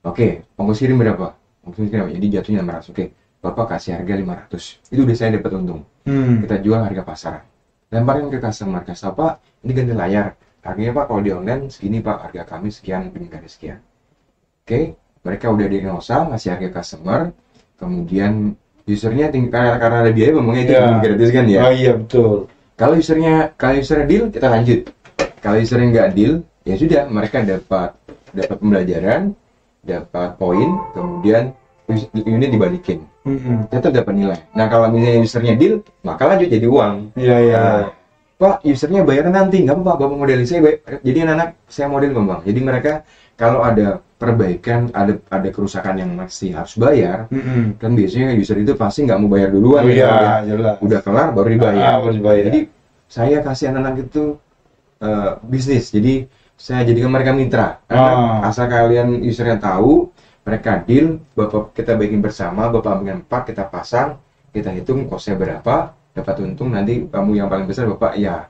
Oke, ongkos kirim berapa? Ongkos kirim, jadi jatuhnya 500. Oke, Bapak kasih harga 500. Itu udah saya dapat untung. Kita jual harga pasaran. Lemparin ke customer, Pak, ini ganti layar. Harganya Pak, kalau di online segini Pak, harga kami sekian, dengan harga sekian. Oke, mereka udah diagnosa, ngasih harga customer, kemudian usernya karena ada biaya ngomongnya itu gratis kan ya? Oh iya betul. Kalau usernya deal, kita lanjut. Kalau usernya nggak deal, ya sudah, mereka dapat pembelajaran, dapat poin, kemudian unit dibalikin, tetap dapat nilai. Nah kalau misalnya usernya deal, maka lanjut jadi uang. Iya. Pak, usernya bayar nanti, nggak apa-apa, Bapak modelin saya. Jadi anak saya model Bang. Jadi mereka kalau ada perbaikan, ada kerusakan yang masih harus bayar, kan biasanya user itu pasti nggak mau bayar duluan. Jelas. Udah kelar baru dibayar. Jadi saya kasih anak-anak itu bisnis. Jadi saya jadikan mereka mitra. Asal kalian usernya tahu, mereka deal, Bapak kita baikin bersama, Bapak ambil 4, kita pasang, kita hitung kosnya berapa. Dapat untung, nanti kamu yang paling besar Bapak, ya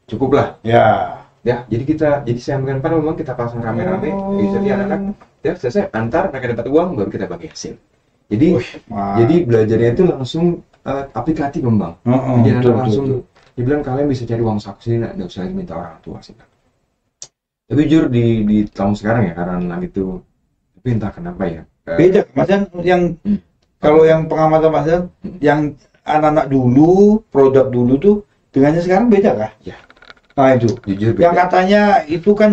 cukup lah. Ya, jadi saya ambilkan pan, memang kita pasang rame-rame, jadi anak-anak, ya selesai, antar, mereka dapat uang, baru kita bagi hasil. Jadi belajarnya itu langsung aplikatif memang. Jadi anak langsung, dibilang kalian bisa cari uang saku sini, nggak usah lagi minta orang tua sih. Tapi jujur di tahun sekarang ya, karena anak itu, tapi entah kenapa ya. Beda, maksudnya kalau yang pengamatan Mas Dan, yang anak-anak dulu, produk dulu tuh dengannya sekarang beda kah? Ya. Nah itu. Jujur beda. Yang katanya itu kan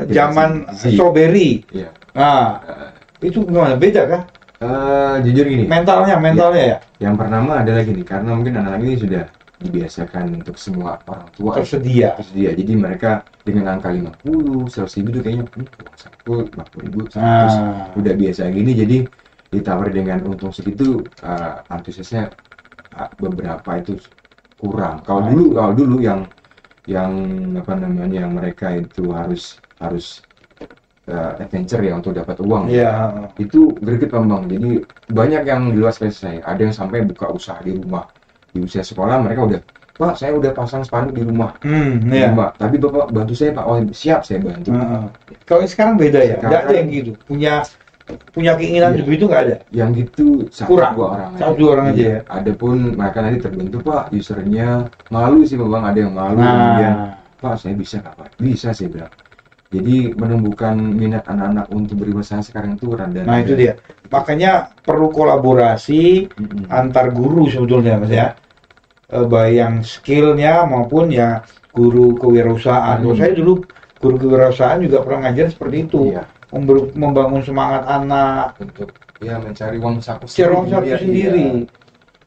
zaman strawberry. Iya. Nah, itu gimana? Beda kah? Jujur gini. Mentalnya ya. Yang pertama adalah gini, karena mungkin anak-anak ini sudah dibiasakan untuk semua orang tua tersedia. Jadi mereka dengan angka 50, 100 ribu itu kayaknya uang saku 50 ribu, 100 udah biasa gini. Jadi ditawar dengan untung segitu, antusiasnya beberapa itu kurang. Kalau dulu yang apa namanya, yang mereka itu harus adventure ya untuk dapat uang. Itu greget Bang. Jadi banyak yang di luar saya, ada yang sampai buka usaha di rumah. Di usia sekolah mereka udah, Pak saya udah pasang spanduk di rumah. Rumah. Tapi Bapak bantu saya Pak. Oh siap, saya bantu. Kalau sekarang beda ya, nggak ada yang gitu. Punya keinginan begitu nggak ada. Yang gitu satu dua orang aja ya. Adapun mereka nanti terbentuk Pak, usernya malu sih Bang, ada yang malu kemudian Pak saya bisa nggak Pak? Bisa sih bilang. Jadi menumbuhkan minat anak-anak untuk berusaha sekarang itu rada. Nah itu dia. Makanya perlu kolaborasi antar guru sebetulnya Mas ya. Baik yang skillnya maupun ya guru kewirausahaan. Kalau saya dulu guru kewirausahaan juga pernah ngajar seperti itu. Membangun semangat anak untuk mencari uang saku sendiri.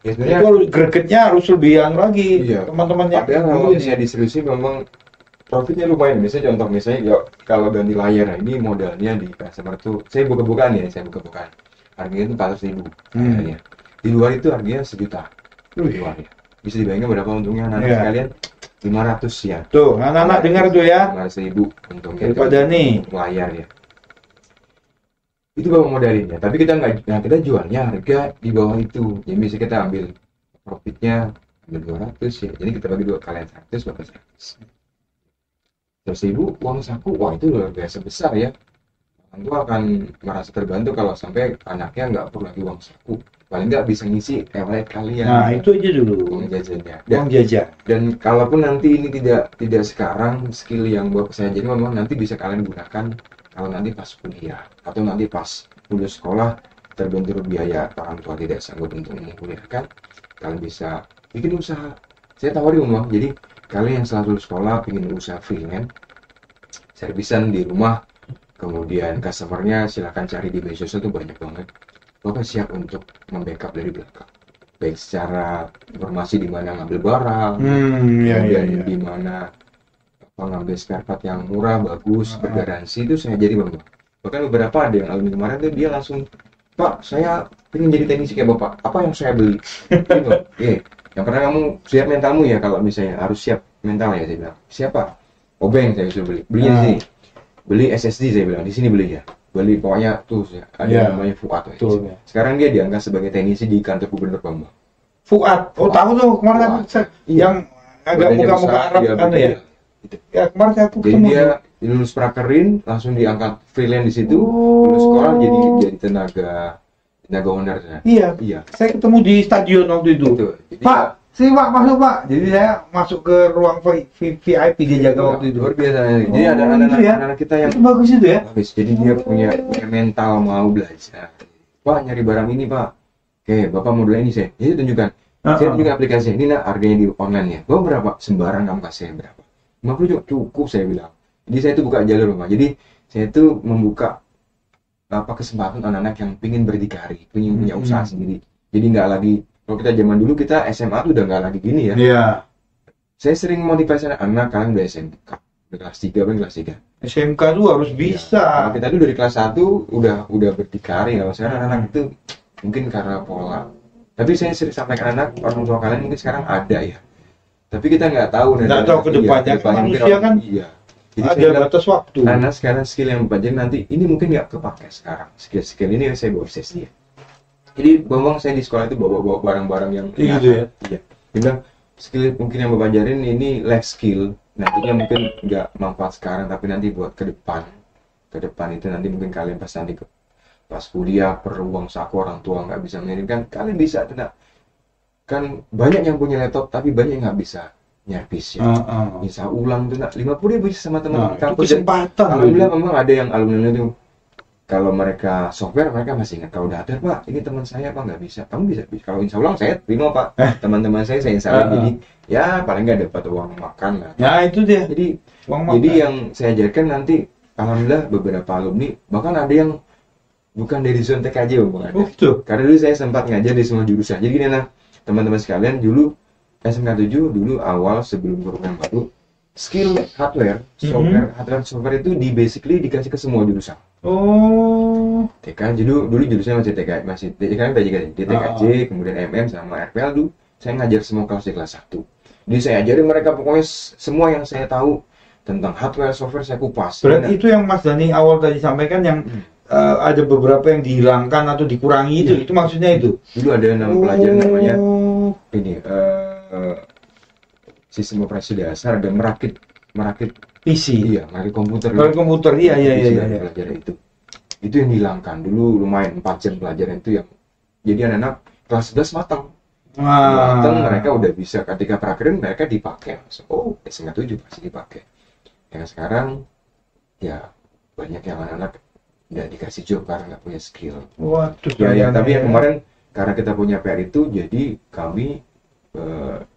Ya, sebenarnya itu gregetnya harus lebih lagi. Teman-temannya. Padahal kalau saya distribusi memang profitnya lumayan. Misalnya kalau ganti layar, ini modalnya di customer tuh, saya buka-bukaan. Harganya itu 400 ribu. Di luar itu harganya 1 juta. Di luar ya. Bisa dibayangkan berapa untungnya anak sekalian? 500 ya. Tuh, anak-anak dengar tuh ya. 500 ribu untungnya. Daripada nih layar ya. Itu bawa modalinnya, tapi kita jualnya harga di bawah itu. Jadi bisa kita ambil profitnya ambil 200 ya. Jadi kita bagi dua, kalian 100, bapak 100. 100.000 uang saku, wah itu luar biasa besar ya. Orang tua akan merasa terbantu kalau sampai anaknya nggak perlu lagi uang saku. Paling nggak bisa ngisi e-wallet kalian. Nah, itu aja dulu. Uang jajannya. Uang jajan. Dan kalaupun nanti ini tidak sekarang, skill yang bapak saya jadi memang nanti bisa kalian gunakan kalau nanti pas kuliah atau nanti pas lulus sekolah terbentur biaya orang tua tidak sanggup untuk menguliahkan, kalian bisa bikin usaha. Saya tawari uang, jadi kalian yang setelah lulus sekolah ingin usaha freelance, servisan di rumah, kemudian customernya silahkan cari di media sosial itu banyak banget. Bapak siap untuk membackup dari belakang, baik secara informasi di mana ngambil barang, kemudian di mana ngambil spare part yang murah, bagus, bergaransi, itu saya jadi bang. Bahkan beberapa ada yang alumni kemarin tuh dia langsung, Pak, saya ingin jadi teknisi kayak Bapak, apa yang saya beli? Oke, yang pernah kamu siap mentalmu ya, kalau misalnya harus siap mental ya, saya bilang. Siapa? Obeng saya suruh beli. Belinya di sini. Beli SSD saya bilang, di sini beli ya. Beli pokoknya tuh ya, ada namanya Fuad. Sekarang dia diangkat sebagai teknisi di kantor gubernur Bambang. Fuad, oh tahu tuh kemarin yang agak muka-muka Arab kan ya. Ya kemarin saya ketemu. Jadi dia lulus prakerin, langsung diangkat freelance di situ, lulus sekolah jadi tenaga owner. Iya. Saya ketemu di stadion waktu itu. Jadi, Pak, Pak masuk Pak. Jadi saya masuk ke ruang VIP dia jaga waktu itu. Luar biasa. Jadi ada anak-anak kita yang itu bagus itu ya. Bagus. Jadi dia punya mental mau belajar. Pak, nyari barang ini Pak. Oke, Bapak mau beli ini saya. Jadi tunjukkan. Saya tunjukkan aplikasi ini, nah harganya di online ya. Bapak berapa? Sembarang kamu kasih berapa? 50 juga cukup saya bilang. Jadi saya itu buka jalur Pak. Jadi saya itu membuka kesempatan anak-anak yang ingin berdikari, ingin punya usaha sendiri. Jadi nggak lagi, kalau kita zaman dulu kita SMA tuh udah nggak lagi gini ya. Iya. Saya sering motivasi anak kalian udah SMK, udah kelas 3 kelas 3. SMK tuh harus bisa. Nah, kita tuh dari kelas 1 udah berdikari. Kalau sekarang anak-anak itu mungkin karena pola. Tapi saya sering sampaikan anak, orang tua kalian mungkin sekarang ada ya. Tapi kita nggak tahu. Nggak tahu ke depannya. Manusia kan. Iya. Jadi ada batas waktu. Karena sekarang skill yang belajar nanti ini mungkin nggak kepakai sekarang. Skill ini saya bawa obsesi ya. Jadi Bambang saya di sekolah itu bawa barang-barang yang gitu ya. Iya. Dia bilang skill mungkin yang Bapak ajarin ini life skill. Nantinya mungkin nggak manfaat sekarang tapi nanti buat ke depan. Ke depan itu nanti mungkin kalian pas nanti pas kuliah perlu uang saku orang tua nggak bisa mengirimkan, kalian bisa tidak? Kan banyak yang punya laptop tapi banyak yang nggak bisa nyervis ya. Bisa ulang tuh nak 50 bisa sama teman kampus. Kesempatan. Alhamdulillah memang ada yang alumni itu kalau mereka software mereka masih ingat, kalau udah ada Pak ini teman saya Pak nggak bisa, kamu bisa kalau insya Allah saya terima Pak. Teman-teman saya insya Allah jadi ya paling nggak dapat uang makan lah. Ya itu dia. Jadi uang jadi yang saya ajarkan nanti alhamdulillah beberapa alumni bahkan ada yang bukan dari zona TKJ Bang. Karena dulu saya sempat ngajar di semua jurusan. Jadi gini nah teman-teman sekalian dulu SMK 7 dulu awal sebelum program baru skill hardware, software itu basically dikasih ke semua jurusan. Oh. TK dulu jurusannya masih TKJ, kemudian MM sama RPL dulu. Saya ngajar semua kelas di kelas 1. Jadi saya ajarin mereka pokoknya semua yang saya tahu tentang hardware, software saya kupas. Berarti itu yang Mas Dani awal tadi sampaikan yang ada beberapa yang dihilangkan atau dikurangi itu maksudnya itu. Dulu ada nama pelajaran namanya ini sistem operasi dasar dan merakit PC. Iya, merakit komputer. Iya. Pelajaran itu yang dihilangkan dulu lumayan 4 jam pelajaran itu yang jadi anak-anak kelas 11 matang. Matang mereka udah bisa ketika prakerin mereka dipakai. Oh, SMK 7 pasti dipakai. Yang sekarang ya banyak yang anak-anak nggak dikasih job karena nggak punya skill. Waduh. Ya, tapi yang kemarin karena kita punya PR itu jadi kami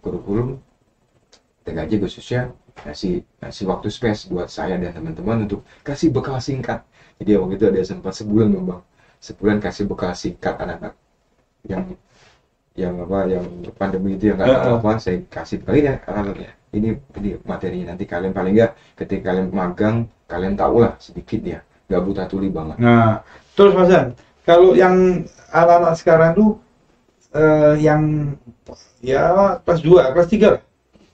kurikulum TKJ khususnya ngasih waktu space buat saya dan teman-teman untuk kasih bekal singkat. Jadi waktu itu ada sempat sebulan Bang. Sebulan kasih bekal singkat anak-anak yang pandemi itu yang nggak tahu apa saya kasih bekal ini anak-anaknya. Ini materinya nanti kalian paling nggak ketika kalian magang kalian tahu lah sedikit ya. Nggak buta tuli banget. Nah, terus Mas Dan, kalau yang anak-anak sekarang tuh yang ya kelas 2, kelas 3 lah.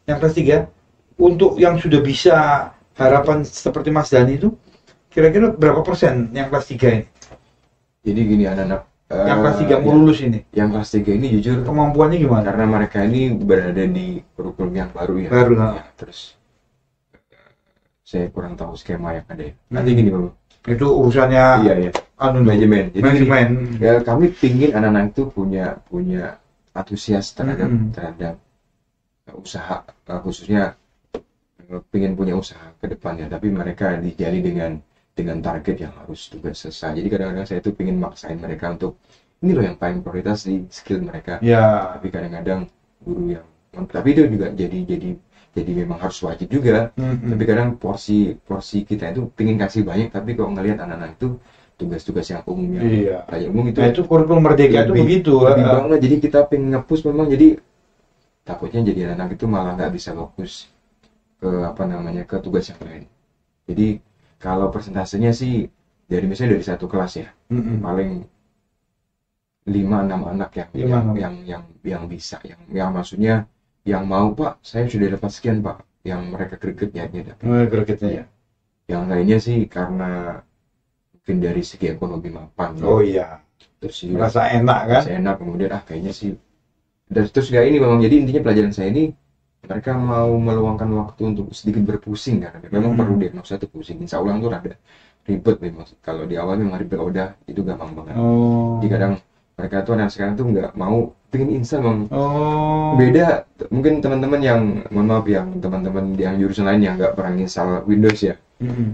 Yang kelas 3 untuk yang sudah bisa harapan seperti Mas Dani itu kira-kira berapa persen yang kelas 3 ini? Jadi gini anak-anak Yang kelas 3 mau ya, lulus ini. yang kelas 3 ini jujur Kemampuannya gimana? karena mereka ini berada di kurikulum yang baru ya. Baru, Ya, terus saya kurang tahu skema yang ada ya. Nanti gini Bang. Itu urusannya Iya ya. anu Manajemen. Jadi gini, manajemen. ya kami pingin anak-anak itu punya antusias terhadap terhadap usaha, khususnya pingin punya usaha ke depannya, tapi mereka dijali dengan target yang harus tugas selesai. Jadi kadang-kadang saya tuh pingin maksain mereka untuk ini loh yang paling prioritas di skill mereka. Ya. Tapi kadang-kadang guru yang, tapi itu juga jadi memang harus wajib juga. Tapi kadang porsi kita itu pingin kasih banyak, tapi kalau ngelihat anak-anak itu tugas-tugas yang umum yang kayak umum itu, Nah, itu kurikulum merdeka itu begitu. lebih banget. Jadi kita pengen nge-push memang, jadi takutnya jadi anak-anak itu malah nggak bisa fokus ke ke tugas yang lain. Jadi kalau persentasenya sih misalnya dari satu kelas ya, paling 5-6 anak yang bisa, yang maksudnya yang mau, Pak saya sudah dapat sekian Pak, yang mereka gregetnya dapat. Gregetnya ya. Yang lainnya sih karena mungkin dari segi ekonomi mapan. Oh iya. Terus merasa enak kan? Merasa enak, kemudian kayaknya sih. Dan terus kayak ini memang, jadi intinya pelajaran saya ini mereka mau meluangkan waktu untuk sedikit berpusing karena memang perlu diagnosa itu pusing. Insya Allah tuh rada ribet memang. Kalau di awal memang ribet, udah itu gampang banget. Jadi kadang mereka tuh anak sekarang tuh nggak mau pengen instan memang. Beda mungkin teman-teman yang, mohon maaf, yang teman-teman yang jurusan lain yang nggak pernah install Windows ya.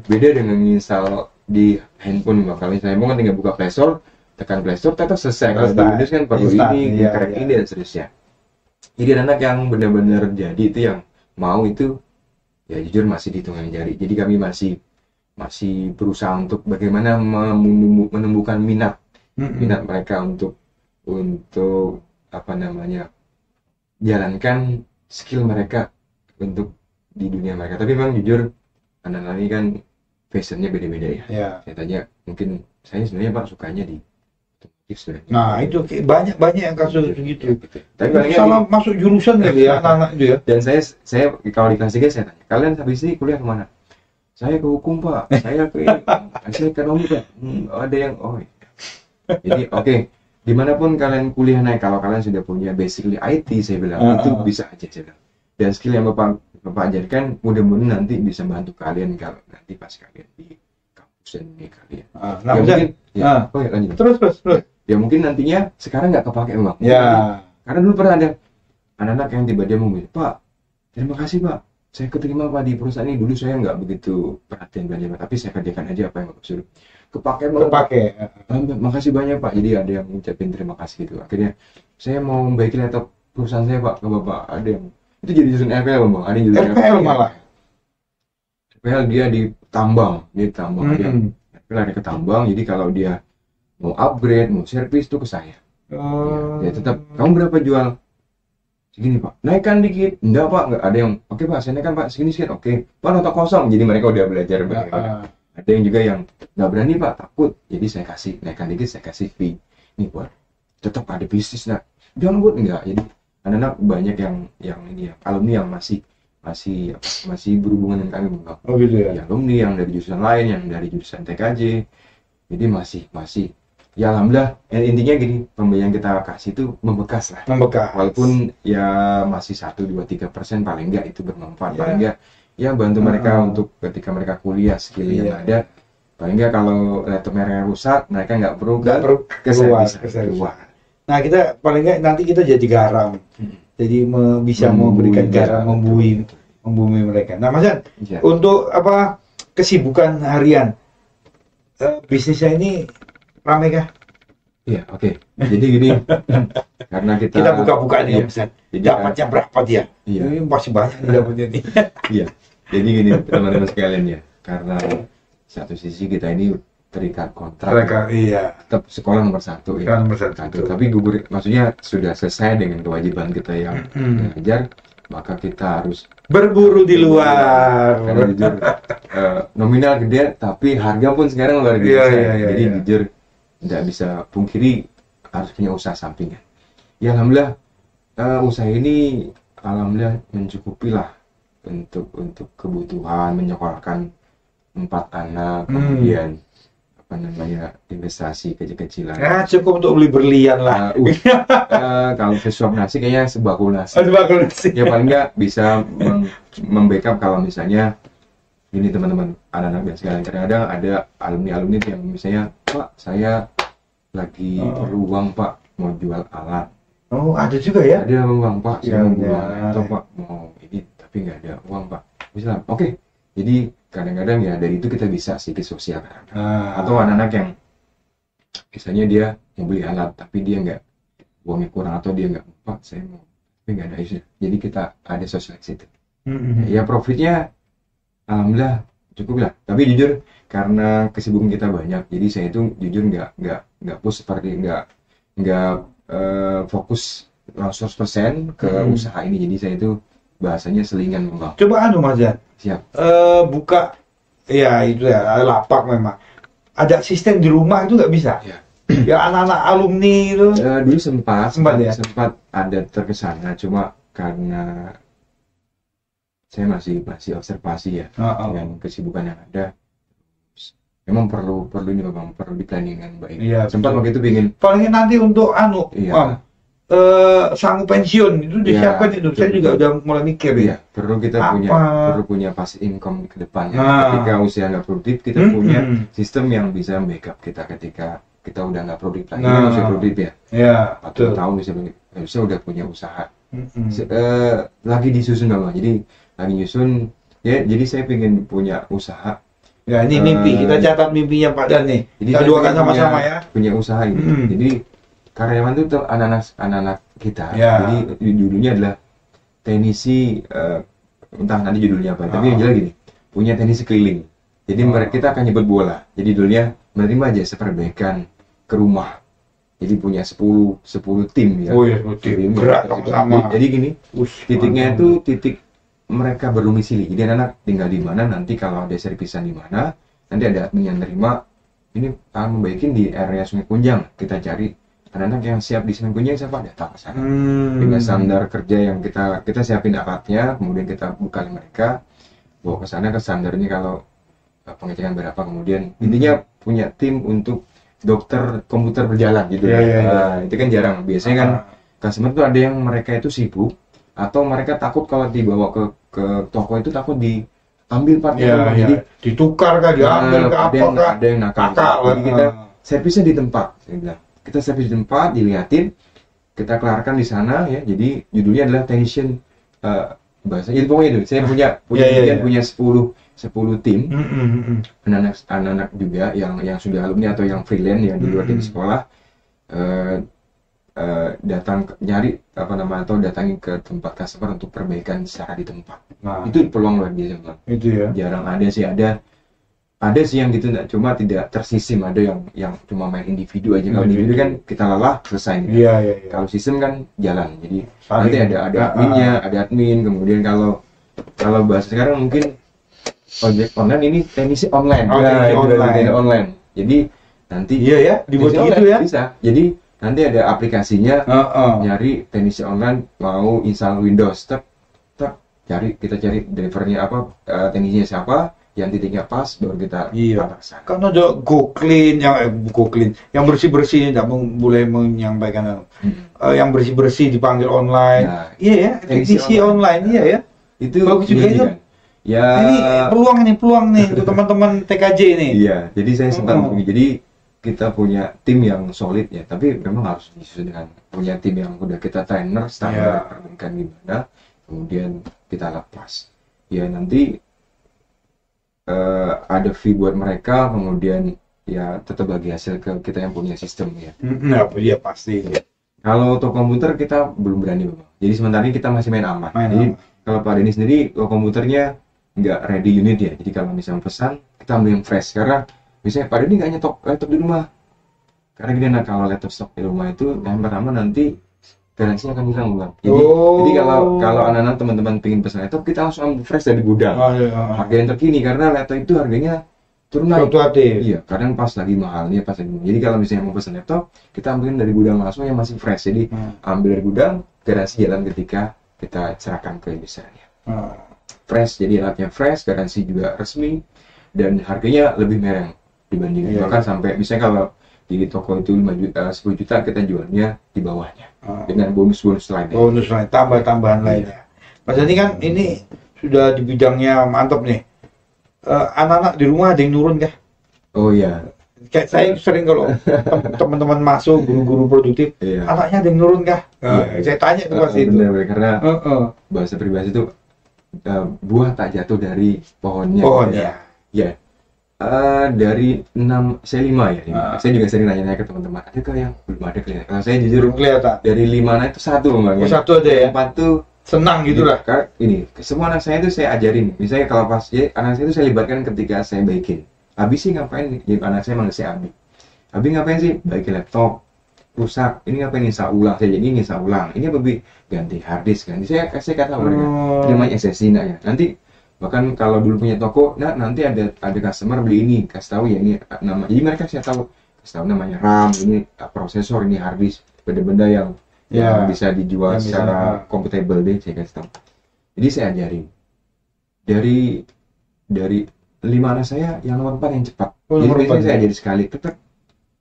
Beda dengan install di handphone. Kalau saya mau kan tinggal buka Play Store, tekan Play Store, tetap selesai. Kalau di Windows kan perlu ini, crack ini dan seterusnya. Jadi anak yang benar-benar jadi itu yang mau itu ya jujur masih dihitung jari. Jadi kami masih berusaha untuk bagaimana menumbuhkan minat mereka untuk jalankan skill mereka untuk di dunia mereka. Tapi memang jujur anak-anak ini kan passionnya beda-beda ya. Saya tanya, mungkin saya sebenarnya Pak sukanya di otomotif. Nah itu banyak yang kasus gitu. Tapi salah masuk jurusan ya anak-anak itu ya. Dan saya kalau di kelas 3 saya tanya, kalian habis ini kuliah kemana? Saya ke hukum Pak, saya ke ekonomi Pak. Ada yang jadi oke. Dimanapun kalian kuliah naik, kalau kalian sudah punya basically IT, saya bilang itu bisa aja saya bilang. Dan skill yang Bapak ajarkan mudah-mudahan nanti bisa bantu kalian kalau nanti pas kalian di kampus dan ini kalian. Nah, mungkin lanjut. Terus. Ya mungkin nantinya sekarang nggak kepake memang. Ya. Karena dulu pernah ada anak-anak yang tiba-tiba ngomong, Pak, terima kasih Pak, saya keterima Pak di perusahaan ini. Dulu saya nggak begitu perhatian belajar, tapi saya kerjakan aja apa yang Bapak suruh. Kepake. Makasih banyak Pak. Jadi ada yang ngucapin terima kasih gitu. Akhirnya saya mau membaiki laptop perusahaan saya Pak ke Bapak. Ada yang itu jadi jurusan RPL Bang. Ada yang jurusan RPL malah. RPL dia di tambang, RPL ada ke tambang. Jadi kalau dia mau upgrade, mau servis itu ke saya. Ya tetap, kamu berapa jual? Segini Pak. Naikkan dikit. Enggak Pak, enggak. Ada yang oke Pak, saya naikkan Pak segini. Oke. Pak, nota kosong. Jadi mereka udah belajar. Ada yang juga yang nggak berani Pak, takut. Jadi saya kasih, naikkan dikit, saya kasih fee. Ini buat tetap ada bisnis nak. Jangan buat enggak. Jadi anak-anak banyak yang ini ya, alumni yang masih berhubungan dengan kami Bang. Oh gitu ya. Ya, alumni yang dari jurusan lain, yang dari jurusan TKJ. Jadi masih ya alhamdulillah, intinya gini, pembiayaan kita kasih itu membekas lah. Walaupun ya masih 1-2-3% paling enggak itu bermanfaat. Paling enggak ya bantu mereka untuk ketika mereka kuliah skill yang ada. Paling enggak kalau laptop mereka rusak, mereka nggak perlu keluar. Nah kita paling enggak nanti kita jadi garam. Jadi bisa memberikan garam, membumi mereka. Nah Mas Yan, untuk kesibukan harian bisnisnya ini ramai kah? Iya, oke. Jadi gini, karena kita buka-buka nih, Mas Yan. Dapatnya berapa dia? Iya. Ini masih banyak nih dapatnya nih. Iya. Jadi gini teman-teman sekalian ya, karena satu sisi kita ini terikat kontrak. Iya. Tetap sekolah nomor satu ya. Nomor satu. Tapi maksudnya sudah selesai dengan kewajiban kita yang mengajar, maka kita harus berburu di luar. Karena jujur nominal gede, tapi harga pun sekarang luar biasa. Jadi jujur tidak bisa pungkiri harus punya usaha sampingan. Ya alhamdulillah usaha ini alhamdulillah mencukupi lah untuk kebutuhan menyekolahkan 4 anak, kemudian apa namanya investasi kecil-kecilan. Ya, cukup untuk beli berlian lah. Kalau sesuap nasi kayaknya sebakul nasi. Sebakul nasi. Ya paling nggak bisa membackup kalau misalnya ini teman-teman anak-anak dan sekalian, kadang-kadang ada alumni-alumni yang misalnya, Pak saya lagi perlu uang Pak, mau jual alat. Oh, ada juga ya? Ada uang Pak, saya mau jual laptop Pak, mau ini tapi nggak ada uang Pak. Bisa, oke. Jadi kadang-kadang ya dari itu kita bisa sedikit sosial kadang-kadang. Atau anak-anak yang misalnya dia yang beli alat tapi dia nggak, uangnya kurang atau dia nggak, Pak saya mau tapi nggak ada isu. Jadi kita ada sosial situ. Ya profitnya alhamdulillah cukup lah. Tapi jujur karena kesibukan kita banyak, jadi saya itu jujur nggak push seperti nggak fokus langsung 100% ke usaha ini. Jadi saya itu bahasanya selingan Bang. Coba Mas Jan. Siap. Buka ya itu ya lapak memang. Ada asisten di rumah itu nggak bisa. Ya. Ya anak-anak alumni itu. Dulu sempat ya? sempat ada terkesana, cuma karena saya masih observasi ya dengan kesibukan yang ada. Memang perlu ini Bang, perlu di-planning dengan baik. Iya, sempat waktu itu ingin paling nanti untuk sanggup pensiun itu disiapkan itu. Saya juga udah mulai mikir ya. Perlu kita punya passive income ke depannya. Ketika usia nggak produktif, kita punya sistem yang bisa backup kita ketika kita udah nggak produktif lagi. Kan usia produktif ya. Iya. 40 tahun bisa udah punya usaha. Lagi disusun Bang. Jadi lagi nyusun ya. Jadi saya pengen punya usaha. Ya ini mimpi, kita catat mimpinya Pak Dan nih. Jadi kita doakan sama-sama ya. Punya usaha ini. Jadi karyawan itu anak-anak kita. Jadi judulnya adalah teknisi, entah nanti judulnya apa. Tapi yang jelas gini, punya teknisi keliling. Jadi kita akan nyebut bola. Jadi judulnya menerima jasa perbaikan ke rumah. Jadi punya 10 tim ya. Oh iya, tim. Gerak sama. Jadi gini, titiknya itu titik mereka berdomisili. Jadi anak tinggal di mana, nanti kalau ada servisan di mana, nanti ada admin yang nerima. Ini akan membaikin di area Sungai Kunjang. Kita cari anak-anak yang siap di Sungai Kunjang, siapa datang ke sana. Dengan standar kerja yang kita siapin alatnya, kemudian kita buka mereka, bawa ke sana ke standarnya kalau pengecekan berapa, kemudian intinya punya tim untuk dokter komputer berjalan gitu. Itu kan jarang. Biasanya kan customer tuh ada yang mereka itu sibuk atau mereka takut kalau dibawa ke toko itu takut diambil partnya. Jadi ditukar kah, diambil ke apa kah? Ada yang nakal. Jadi kita servisnya di tempat. Kita servis di tempat, dilihatin, kita kelarkan di sana ya. Jadi judulnya adalah technician bahasa. Jadi pokoknya itu saya punya 10 tim anak-anak juga yang sudah alumni atau yang freelance yang di luar dari sekolah, datang nyari atau datangin ke tempat customer untuk perbaikan secara di tempat. Itu peluang luar biasa Bang. Itu ya. Jarang ada sih yang gitu, cuma tidak tersisim. Ada yang cuma main individu aja. Kalau individu kan kita lelah selesai. Kalau sistem kan jalan. Jadi nanti ada adminnya, ada admin. Kemudian kalau bahasa sekarang mungkin ojek online, ini teknisi online. Online. Jadi nanti dibuat gitu ya. Bisa. Jadi nanti ada aplikasinya, nyari teknisi online mau install Windows, kita cari drivernya apa, teknisinya siapa, yang titiknya pas, baru kita pasang. Kan ada GoClean yang bersih-bersih, tidak boleh menyampaikan yang bersih-bersih dipanggil online. Teknisi online, itu bagus juga itu. Ini peluang nih untuk teman-teman TKJ ini. Jadi saya sempat jadi kita punya tim yang solid ya, tapi memang harus disusun dengan punya tim yang udah kita trainer standar perbaikan gimana, kemudian kita lepas. Ya nanti ada fee buat mereka, kemudian ya tetap bagi hasil ke kita yang punya sistem ya. Pasti. Kalau toko komputer kita belum berani Bapak. Jadi sementara ini kita masih main aman. Jadi kalau Pak Denny sendiri toko komputernya nggak ready unit ya. Jadi kalau misalnya pesan kita ambil yang fresh, karena misalnya Pak Denny nggak nyetok laptop di rumah. Karena gini, kalau laptop stok di rumah itu yang pertama nanti garansinya akan hilang Bang. Jadi kalau anak-anak teman-teman pengen pesan laptop, kita langsung ambil fresh dari gudang. Harga yang terkini, karena laptop itu harganya turun naik. Iya, kadang pas lagi mahalnya pas lagi. Jadi kalau misalnya mau pesan laptop, kita ambilin dari gudang langsung yang masih fresh. Jadi ambil dari gudang, garansi jalan ketika kita serahkan ke usernya. Fresh, jadi alatnya fresh, garansi juga resmi, dan harganya lebih murah. dibanding Iya, bahkan sampai misalnya kalau di toko itu 5 juta 10 juta kita jualnya di bawahnya dengan bonus-bonus lainnya. Bonus lain, tambah-tambahan lainnya. Mas Dani kan ini sudah di bidangnya mantap nih. Anak-anak di rumah ada yang nurun kah? Oh iya. Kayak saya sering kalau teman-teman masuk guru-guru produktif, Iya. anaknya ada yang nurun kah? Saya tanya tuh pasti itu. Benar, karena bahasa peribahasa itu buah tak jatuh dari pohonnya. Pohonnya. Ya. Dari 6, saya 5 ya. 5. Saya juga sering nanya-nanya ke teman-teman, adakah yang belum ada kelihatan? Kalau saya jujur Kelihatan. dari 5 anak itu 1 Bang. Satu aja ya. 4 tuh Senang gitu lah. ini, semua anak saya itu saya ajarin. Misalnya kalau pas anak saya itu saya libatkan ketika saya baikin. Abi sih ngapain? Jadi anak saya manggil saya Abi. Abi ngapain sih? Baikin laptop rusak. Ini ngapain nisa ulang? Saya jadi nisa ulang. Ini Abi ganti hard disk, ganti. Saya kasih kata mereka. Ini namanya SSD nak ya. Nanti bahkan kalau dulu punya toko, nah nanti ada customer beli ini, kasih tahu ya ini nama. Jadi mereka saya tahu, kasih tahu namanya RAM, ini prosesor, ini hard disk, benda-benda yang bisa dijual yang secara compatible deh, saya kasih tahu. Jadi saya ajarin dari 5 anak saya yang nomor 4 yang cepat. Jadi biasanya saya ajarin sekali, tetap.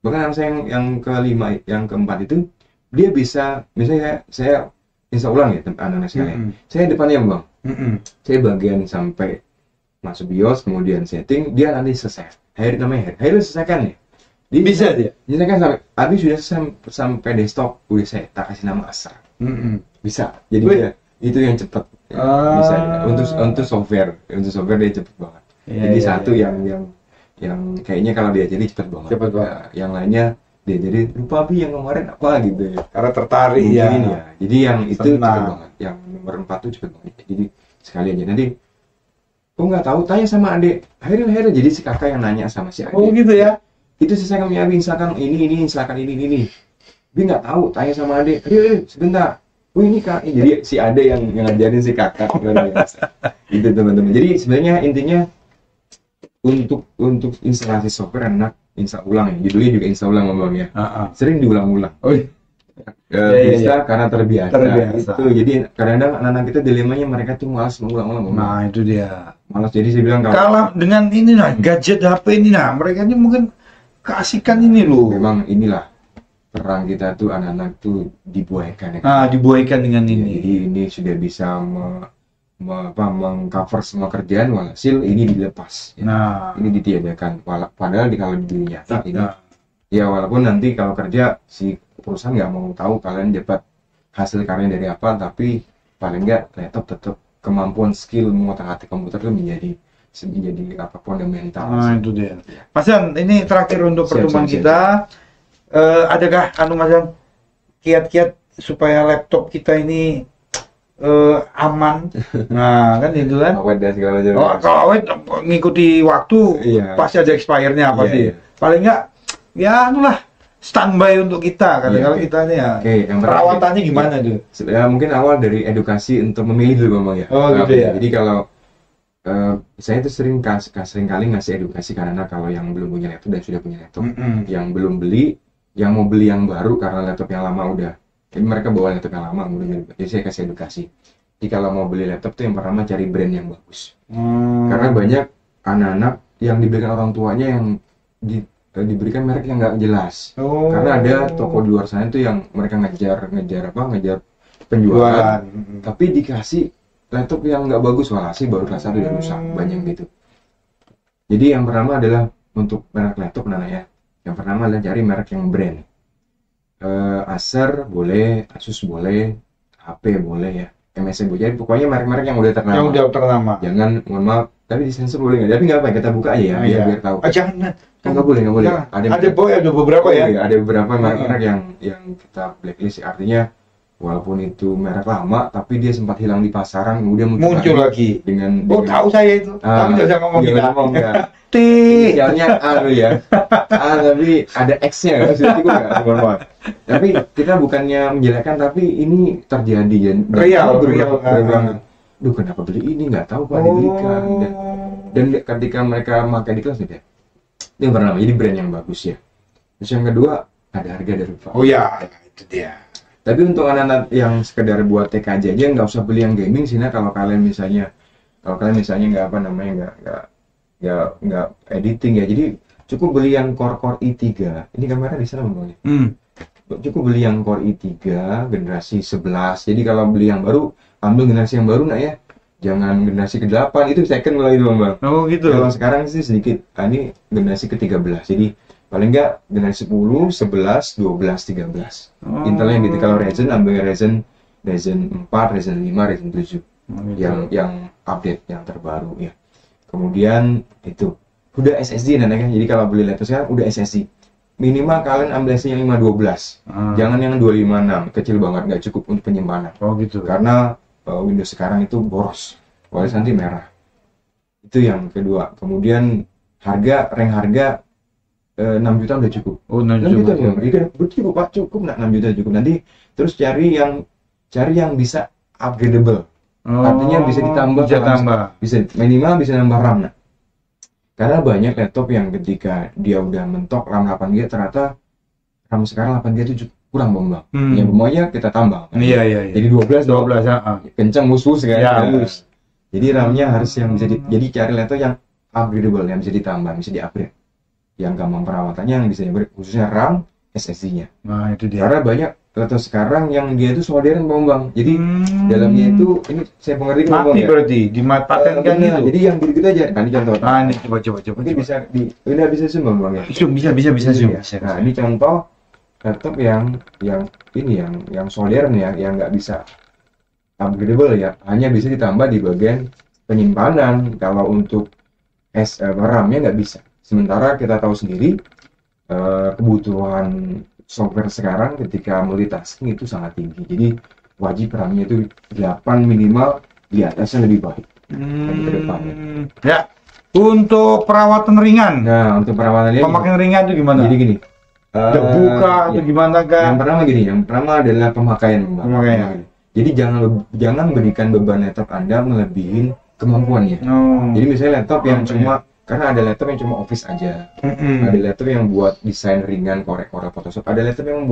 Bahkan anak saya yang ke-5, yang ke-4 itu dia bisa, misalnya saya insya ulang ya anak-anak sekalian. Saya depannya Bang. Saya bagian sampai masuk BIOS, kemudian setting, dia nanti selesai. Namanya akhirnya selesaikan ya. Dia Bisa dia. Selesaikan sampai habis sudah sampai desktop, udah saya tak kasih nama Astra. Bisa. Jadi ya, itu yang cepat. Ya, bisa ya. Untuk software dia cepet banget. Jadi satu yang kayaknya kalau dia jadi cepet banget. Yang lainnya dia jadi lupa Abi yang kemarin apa gitu ya. Karena tertarik ya. Jadi yang itu cepet banget. Yang nomor 4 tuh cepet banget. Jadi sekali aja nanti aku nggak tahu, tanya sama adik. Akhirnya jadi si kakak yang nanya sama si adik. Oh gitu ya. Itu selesai kami Abi, misalkan ini Abi nggak tahu, tanya sama adik. Adik sebentar. Oh ini kak, jadi si adik yang ngajarin si kakak. Gitu teman-teman. Jadi sebenarnya intinya untuk instalasi software enak install ulang ya. Judulnya juga install ulang ngomong ya. Sering diulang-ulang. Bisa karena terbiasa. Itu jadi kadang-kadang anak-anak kita dilemanya mereka tuh malas mengulang-ulang. Nah itu dia. Malas, jadi saya bilang kalau dengan ini gadget HP ini mereka ini mungkin keasikan ini loh. Memang inilah perang kita tuh, anak-anak tuh dibuaikan ya. Dibuaikan dengan ini. Jadi ini sudah bisa mengcover semua kerjaan, walhasil ini dilepas. Ya. Ini ditiadakan. Padahal kalau di dunia nyata ini, ya walaupun nanti kalau kerja si perusahaan nggak mau tahu kalian dapat hasil karya dari apa, tapi paling nggak laptop tetap kemampuan skill mengotak-atik komputer itu menjadi apa fundamental. Itu dia. Mas Jan, ini terakhir untuk pertemuan kita. Adakah Mas Jan kiat-kiat supaya laptop kita ini aman? Nah kan itu kan. Awet dan segala macam. Kalau awet ngikuti waktu pasti ada expire-nya apa sih. Paling nggak ya anulah standby untuk kita kan. Kalau kita ini ya perawatannya gimana tuh? Ya mungkin awal dari edukasi untuk memilih dulu Bang ya. Gitu ya. Jadi kalau saya tuh sering kali ngasih edukasi karena kalau yang belum punya laptop dan sudah punya laptop, yang belum beli, yang mau beli yang baru karena laptop yang lama udah, jadi mereka bawa laptop yang lama udah, jadi saya kasih edukasi. Jadi kalau mau beli laptop tuh yang pertama cari brand yang bagus, karena banyak anak-anak yang diberikan orang tuanya yang diberikan merek yang nggak jelas, karena ada toko di luar sana tuh yang mereka ngejar penjualan, tapi dikasih laptop yang nggak bagus, walhasil baru kelas 1 udah rusak, banyak gitu. Jadi yang pertama adalah untuk merek laptop ya. Yang pertama adalah cari merek yang brand. Acer boleh, Asus boleh, HP boleh ya, MSI boleh. Jadi pokoknya merek-merek yang udah ternama. Yang udah ternama. Jangan, mohon maaf, tapi disensor boleh nggak? Tapi nggak apa, kita buka aja ya, biar tahu. Jangan. Nggak boleh. Ada beberapa ya. Ada beberapa merek-merek yang kita blacklist. Artinya walaupun itu merek lama, tapi dia sempat hilang di pasaran, kemudian muncul lagi dengan tahu saya itu, tapi nggak usah ngomong ya. Inisialnya A ya, tapi ada X-nya kan, itu nggak. Tapi kita bukannya menjelekkan, tapi ini terjadi ya. Real. Duh, kenapa beli ini? Nggak tahu Pak, dibelikan. Dan ketika mereka pakai di kelas itu yang pertama, jadi brand yang bagus ya. Terus yang kedua, ada harga dari Pak. Itu dia. Tapi untuk anak-anak yang sekedar buat TK aja nggak usah beli yang gaming sih. Kalau kalian misalnya nggak editing ya, jadi cukup beli yang Core i3. Ini kamera di sana Bang. Cukup beli yang Core i3 generasi 11. Jadi kalau beli yang baru, ambil generasi yang baru nak ya. Jangan generasi ke-8, itu second kalau itu Bang. Oh gitu. Kalau sekarang sih sedikit, ini generasi ke-13. Jadi paling enggak generasi 10, 11, 12, 13. Intelnya gitu. Kalau Ryzen ambil Ryzen 4, Ryzen 5, Ryzen 7. Yang update yang terbaru ya. Kemudian itu udah SSD kan. Jadi kalau beli laptop sekarang udah SSD. Minimal kalian ambil SSD yang 512. Jangan yang 256, kecil banget, nggak cukup untuk penyimpanan. Oh gitu. Karena Windows sekarang itu boros, kualitas nanti merah. Itu yang kedua. Kemudian rank harga 6 juta udah cukup. Oh, 6 juta juta. Ya. Cukup Pak, cukup nak 6 juta cukup. Nanti terus cari yang bisa upgradable. Artinya bisa ditambah, bisa minimal bisa nambah RAM nak. Karena banyak laptop yang ketika dia udah mentok RAM 8GB ternyata RAM sekarang 8GB itu kurang Bang. Ya semuanya kita tambah. Iya. Jadi 12 kencang mus-mus kan. Ya, Jadi RAM-nya harus yang bisa jadi cari laptop yang upgradable, yang bisa ditambah, bisa di-upgrade. Yang gampang perawatannya, yang bisa di-upgrade, khususnya RAM, SSD-nya. Nah, itu dia. Karena banyak laptop sekarang yang dia itu solderan Bang. Jadi dalamnya itu, ini saya pengerti Bang ya. Berarti dipatenkan gitu. Jadi yang gitu aja. Nah, ini contoh. Nah, ini coba. Mungkin bisa zoom Bang ya. Bisa zoom. Nah, ini contoh laptop yang solderan ya, yang nggak bisa upgradable ya, hanya bisa ditambah di bagian penyimpanan. Kalau untuk RAM-nya nggak bisa. Sementara kita tahu sendiri kebutuhan software sekarang ketika multitasking itu sangat tinggi. Jadi wajib RAM-nya itu 8 minimal, di atasnya lebih baik. Ke depannya. Ya. Untuk perawatan ringan. Nah, untuk perawatan pemakaian ringan itu gimana? Jadi gini. Buka atau gimana kan? Yang pertama adalah pemakaian. Jadi jangan berikan beban laptop Anda melebihin kemampuannya. Jadi misalnya laptop yang karena ada laptop yang cuma office aja. Ada laptop yang buat desain ringan, korek-korek Photoshop. Ada laptop yang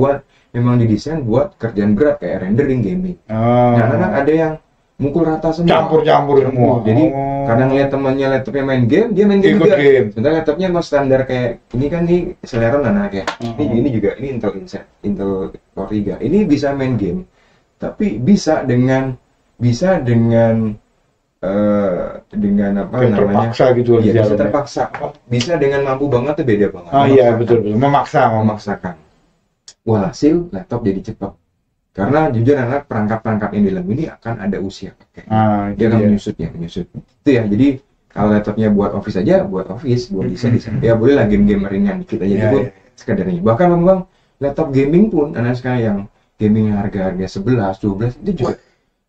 memang didesain buat kerjaan berat kayak rendering, gaming. Nah, ada yang mukul rata semua. Campur semua. Jadi kadang lihat temannya laptopnya main game, dia main game juga. Sebentar laptopnya mau standar kayak ini kan nih Celeron anak ya. Ini juga ini Intel Core 3. Ini bisa main game. Tapi bisa dengan apa namanya? Terpaksa gitu ya, bisa terpaksa. Bisa dengan mampu banget tuh beda banget. Iya betul. Memaksakan. Walhasil laptop jadi cepat. Karena jujur anak perangkat-perangkat yang di dalam ini akan ada usia pakai. Dia akan menyusut. Itu ya. Jadi kalau laptopnya buat office aja, buat desain. Ya bolehlah game-game ringan kita aja pun sekadarnya. Bahkan Bang, laptop gaming pun anak sekarang yang gaming harga 11, 12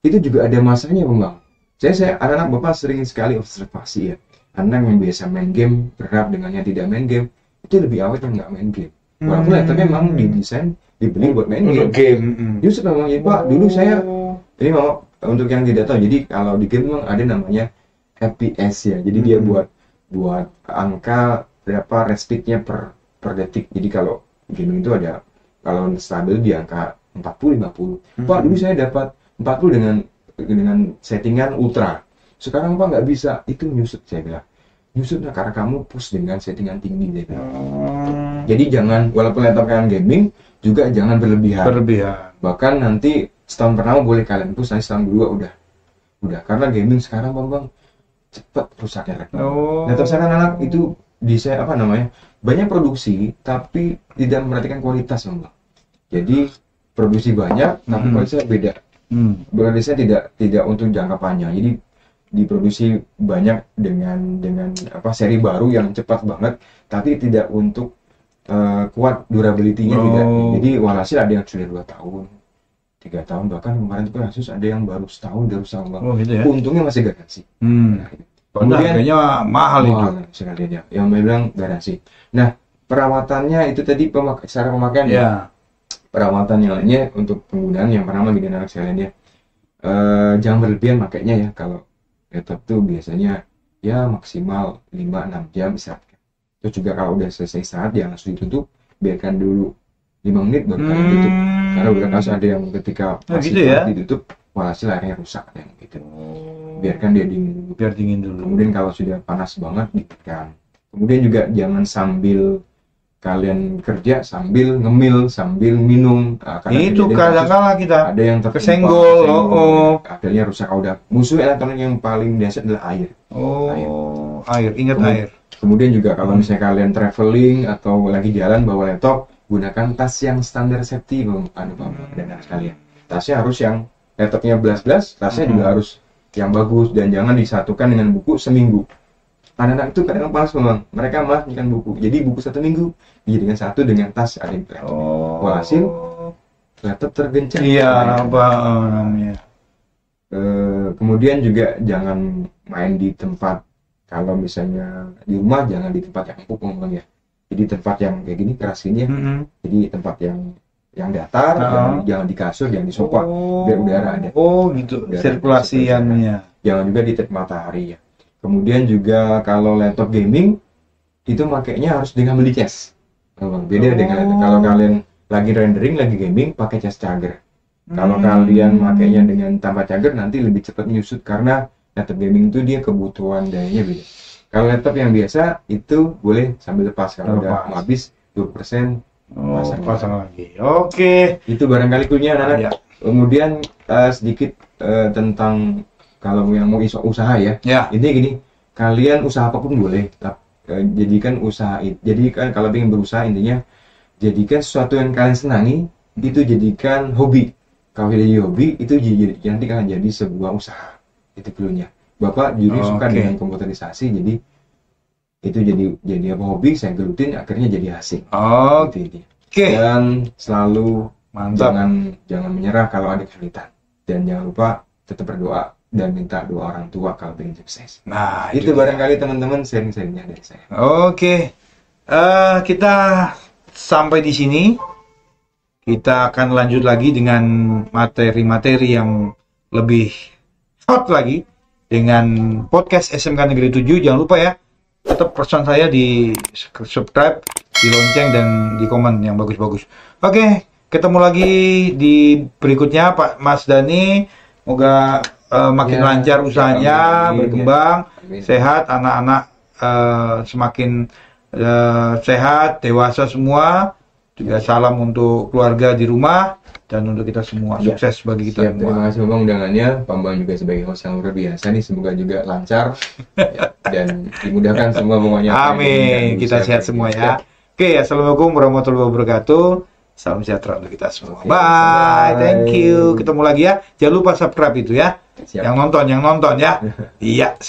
itu juga ada masanya Bang. Saya anak-anak Bapak sering sekali observasi ya. Anak yang biasa main game berat dengan yang tidak main game itu lebih awet yang nggak main game. Walaupun laptopnya memang didesain dibeli buat main game. Justru memang ya Pak, dulu saya ini mau untuk yang tidak tahu. Jadi kalau di game memang ada namanya FPS ya. Jadi dia buat angka berapa respitnya per detik. Jadi kalau gaming itu ada kalau stabil di angka 40-50. Pak, dulu saya dapat 40 dengan settingan ultra. Sekarang Pak nggak bisa, itu nyusut saya bilang. Nyusut karena kamu push dengan settingan tinggi dia bilang. Jadi jangan, walaupun laptop kalian gaming juga jangan berlebihan. Bahkan nanti setahun pertama boleh kalian push, nanti setahun kedua udah. Karena gaming sekarang Bang cepat rusaknya laptop. Laptop sekarang anak itu desain apa namanya? Banyak produksi tapi tidak memperhatikan kualitas Bang. Jadi produksi banyak tapi kualitasnya beda. Kualitasnya tidak untuk jangka panjang. Jadi diproduksi banyak dengan seri baru yang cepat banget tapi tidak untuk kuat durability-nya tidak. Jadi walhasil ada yang sudah 2 tahun, 3 tahun, bahkan kemarin itu kasus ada yang baru setahun Bang. Gitu ya? Untungnya masih garansi. Kemudian harganya mahal itu. Sekali aja. Yang bilang garansi. Nah, perawatannya itu tadi secara pemakaian ya. Perawatan yang lainnya untuk penggunaan yang pertama gini anak sekalian ya. Jangan berlebihan makainya ya. Kalau laptop tuh biasanya ya maksimal 5-6 jam istirahat. Terus juga kalau udah selesai istirahat jangan langsung ditutup, biarkan dulu 5 menit baru kalian tutup. Karena udah kasus ada yang ketika masih ditutup walhasil akhirnya rusak yang gitu. Biarkan dia dingin dulu. Biar dingin dulu. Kemudian kalau sudah panas banget dingin. Kemudian juga jangan sambil kalian kerja sambil ngemil, sambil minum. Itu kadang-kala kita ada yang kesenggol, akhirnya rusak. Udah musuh elektronik yang paling dahsyat adalah air. Air. Ingat air. Kemudian juga kalau misalnya kalian traveling atau lagi jalan bawa laptop, gunakan tas yang standar safety, dan kalian. Tasnya harus yang laptopnya belas-belas, tasnya juga harus yang bagus, dan jangan disatukan dengan buku seminggu. Anak-anak itu kadang malas memang, mereka malah menyiapkan buku. Jadi buku 1 minggu dijadikan satu dengan tas ada yang walhasil laptop tergencet. Iya, apa namanya? Kemudian juga jangan main di tempat, kalau misalnya di rumah jangan di tempat yang empuk memang ya. Jadi tempat yang kayak gini keras ini ya. Jadi tempat yang datar, jangan di kasur, jangan di sofa, biar udara ada. Gitu. Sirkulasiannya. Jangan juga di terik matahari ya. Kemudian juga kalau laptop gaming itu makainya harus dengan beli cas. Beda dengan kalau kalian lagi rendering, lagi gaming pakai cas charger. Kalau kalian makainya dengan tanpa charger nanti lebih cepat menyusut karena laptop gaming itu dia kebutuhan dayanya beda. Kalau laptop yang biasa itu boleh sambil lepas, kalau udah mau habis 20% pasang lagi. Oke. Itu barangkali kulnya anak-anak. Kemudian sedikit tentang kalau yang mau usaha ya. Intinya gini, kalian usaha apapun boleh, jadikan usaha. Jadikan kalau ingin berusaha intinya jadikan sesuatu yang kalian senangi itu jadikan hobi. Kalau jadi hobi itu nanti akan jadi sebuah usaha. Itu dulunya. Bapak jujur suka dengan komputerisasi, jadi itu jadi apa hobi, saya gelutin akhirnya jadi hasil. Dan selalu jangan menyerah kalau ada kesulitan, dan jangan lupa tetap berdoa dan minta doa orang tua kalau ingin sukses. Nah, itu barangkali teman-teman sharing-sharingnya dari saya. Kita sampai di sini. Kita akan lanjut lagi dengan materi-materi yang lebih hot lagi dengan podcast SMK Negeri 7. Jangan lupa ya, tetap pesan saya di subscribe, di lonceng, dan di komen yang bagus-bagus. Ketemu lagi di berikutnya Pak Mas Dani. Moga makin lancar usahanya, berkembang, sehat, anak-anak semakin sehat, dewasa semua. Juga salam untuk keluarga di rumah dan untuk kita semua. Sukses bagi kita semua. Terima kasih Bang undangannya. Bambang juga sebagai host yang luar biasa nih. Semoga juga lancar dan dimudahkan semua pokoknya. Amin. Kita sehat semua ya. Assalamualaikum warahmatullahi wabarakatuh. Salam sejahtera untuk kita semua. Bye. Thank you. Ketemu lagi ya. Jangan lupa subscribe itu ya. Yang nonton ya. Iya.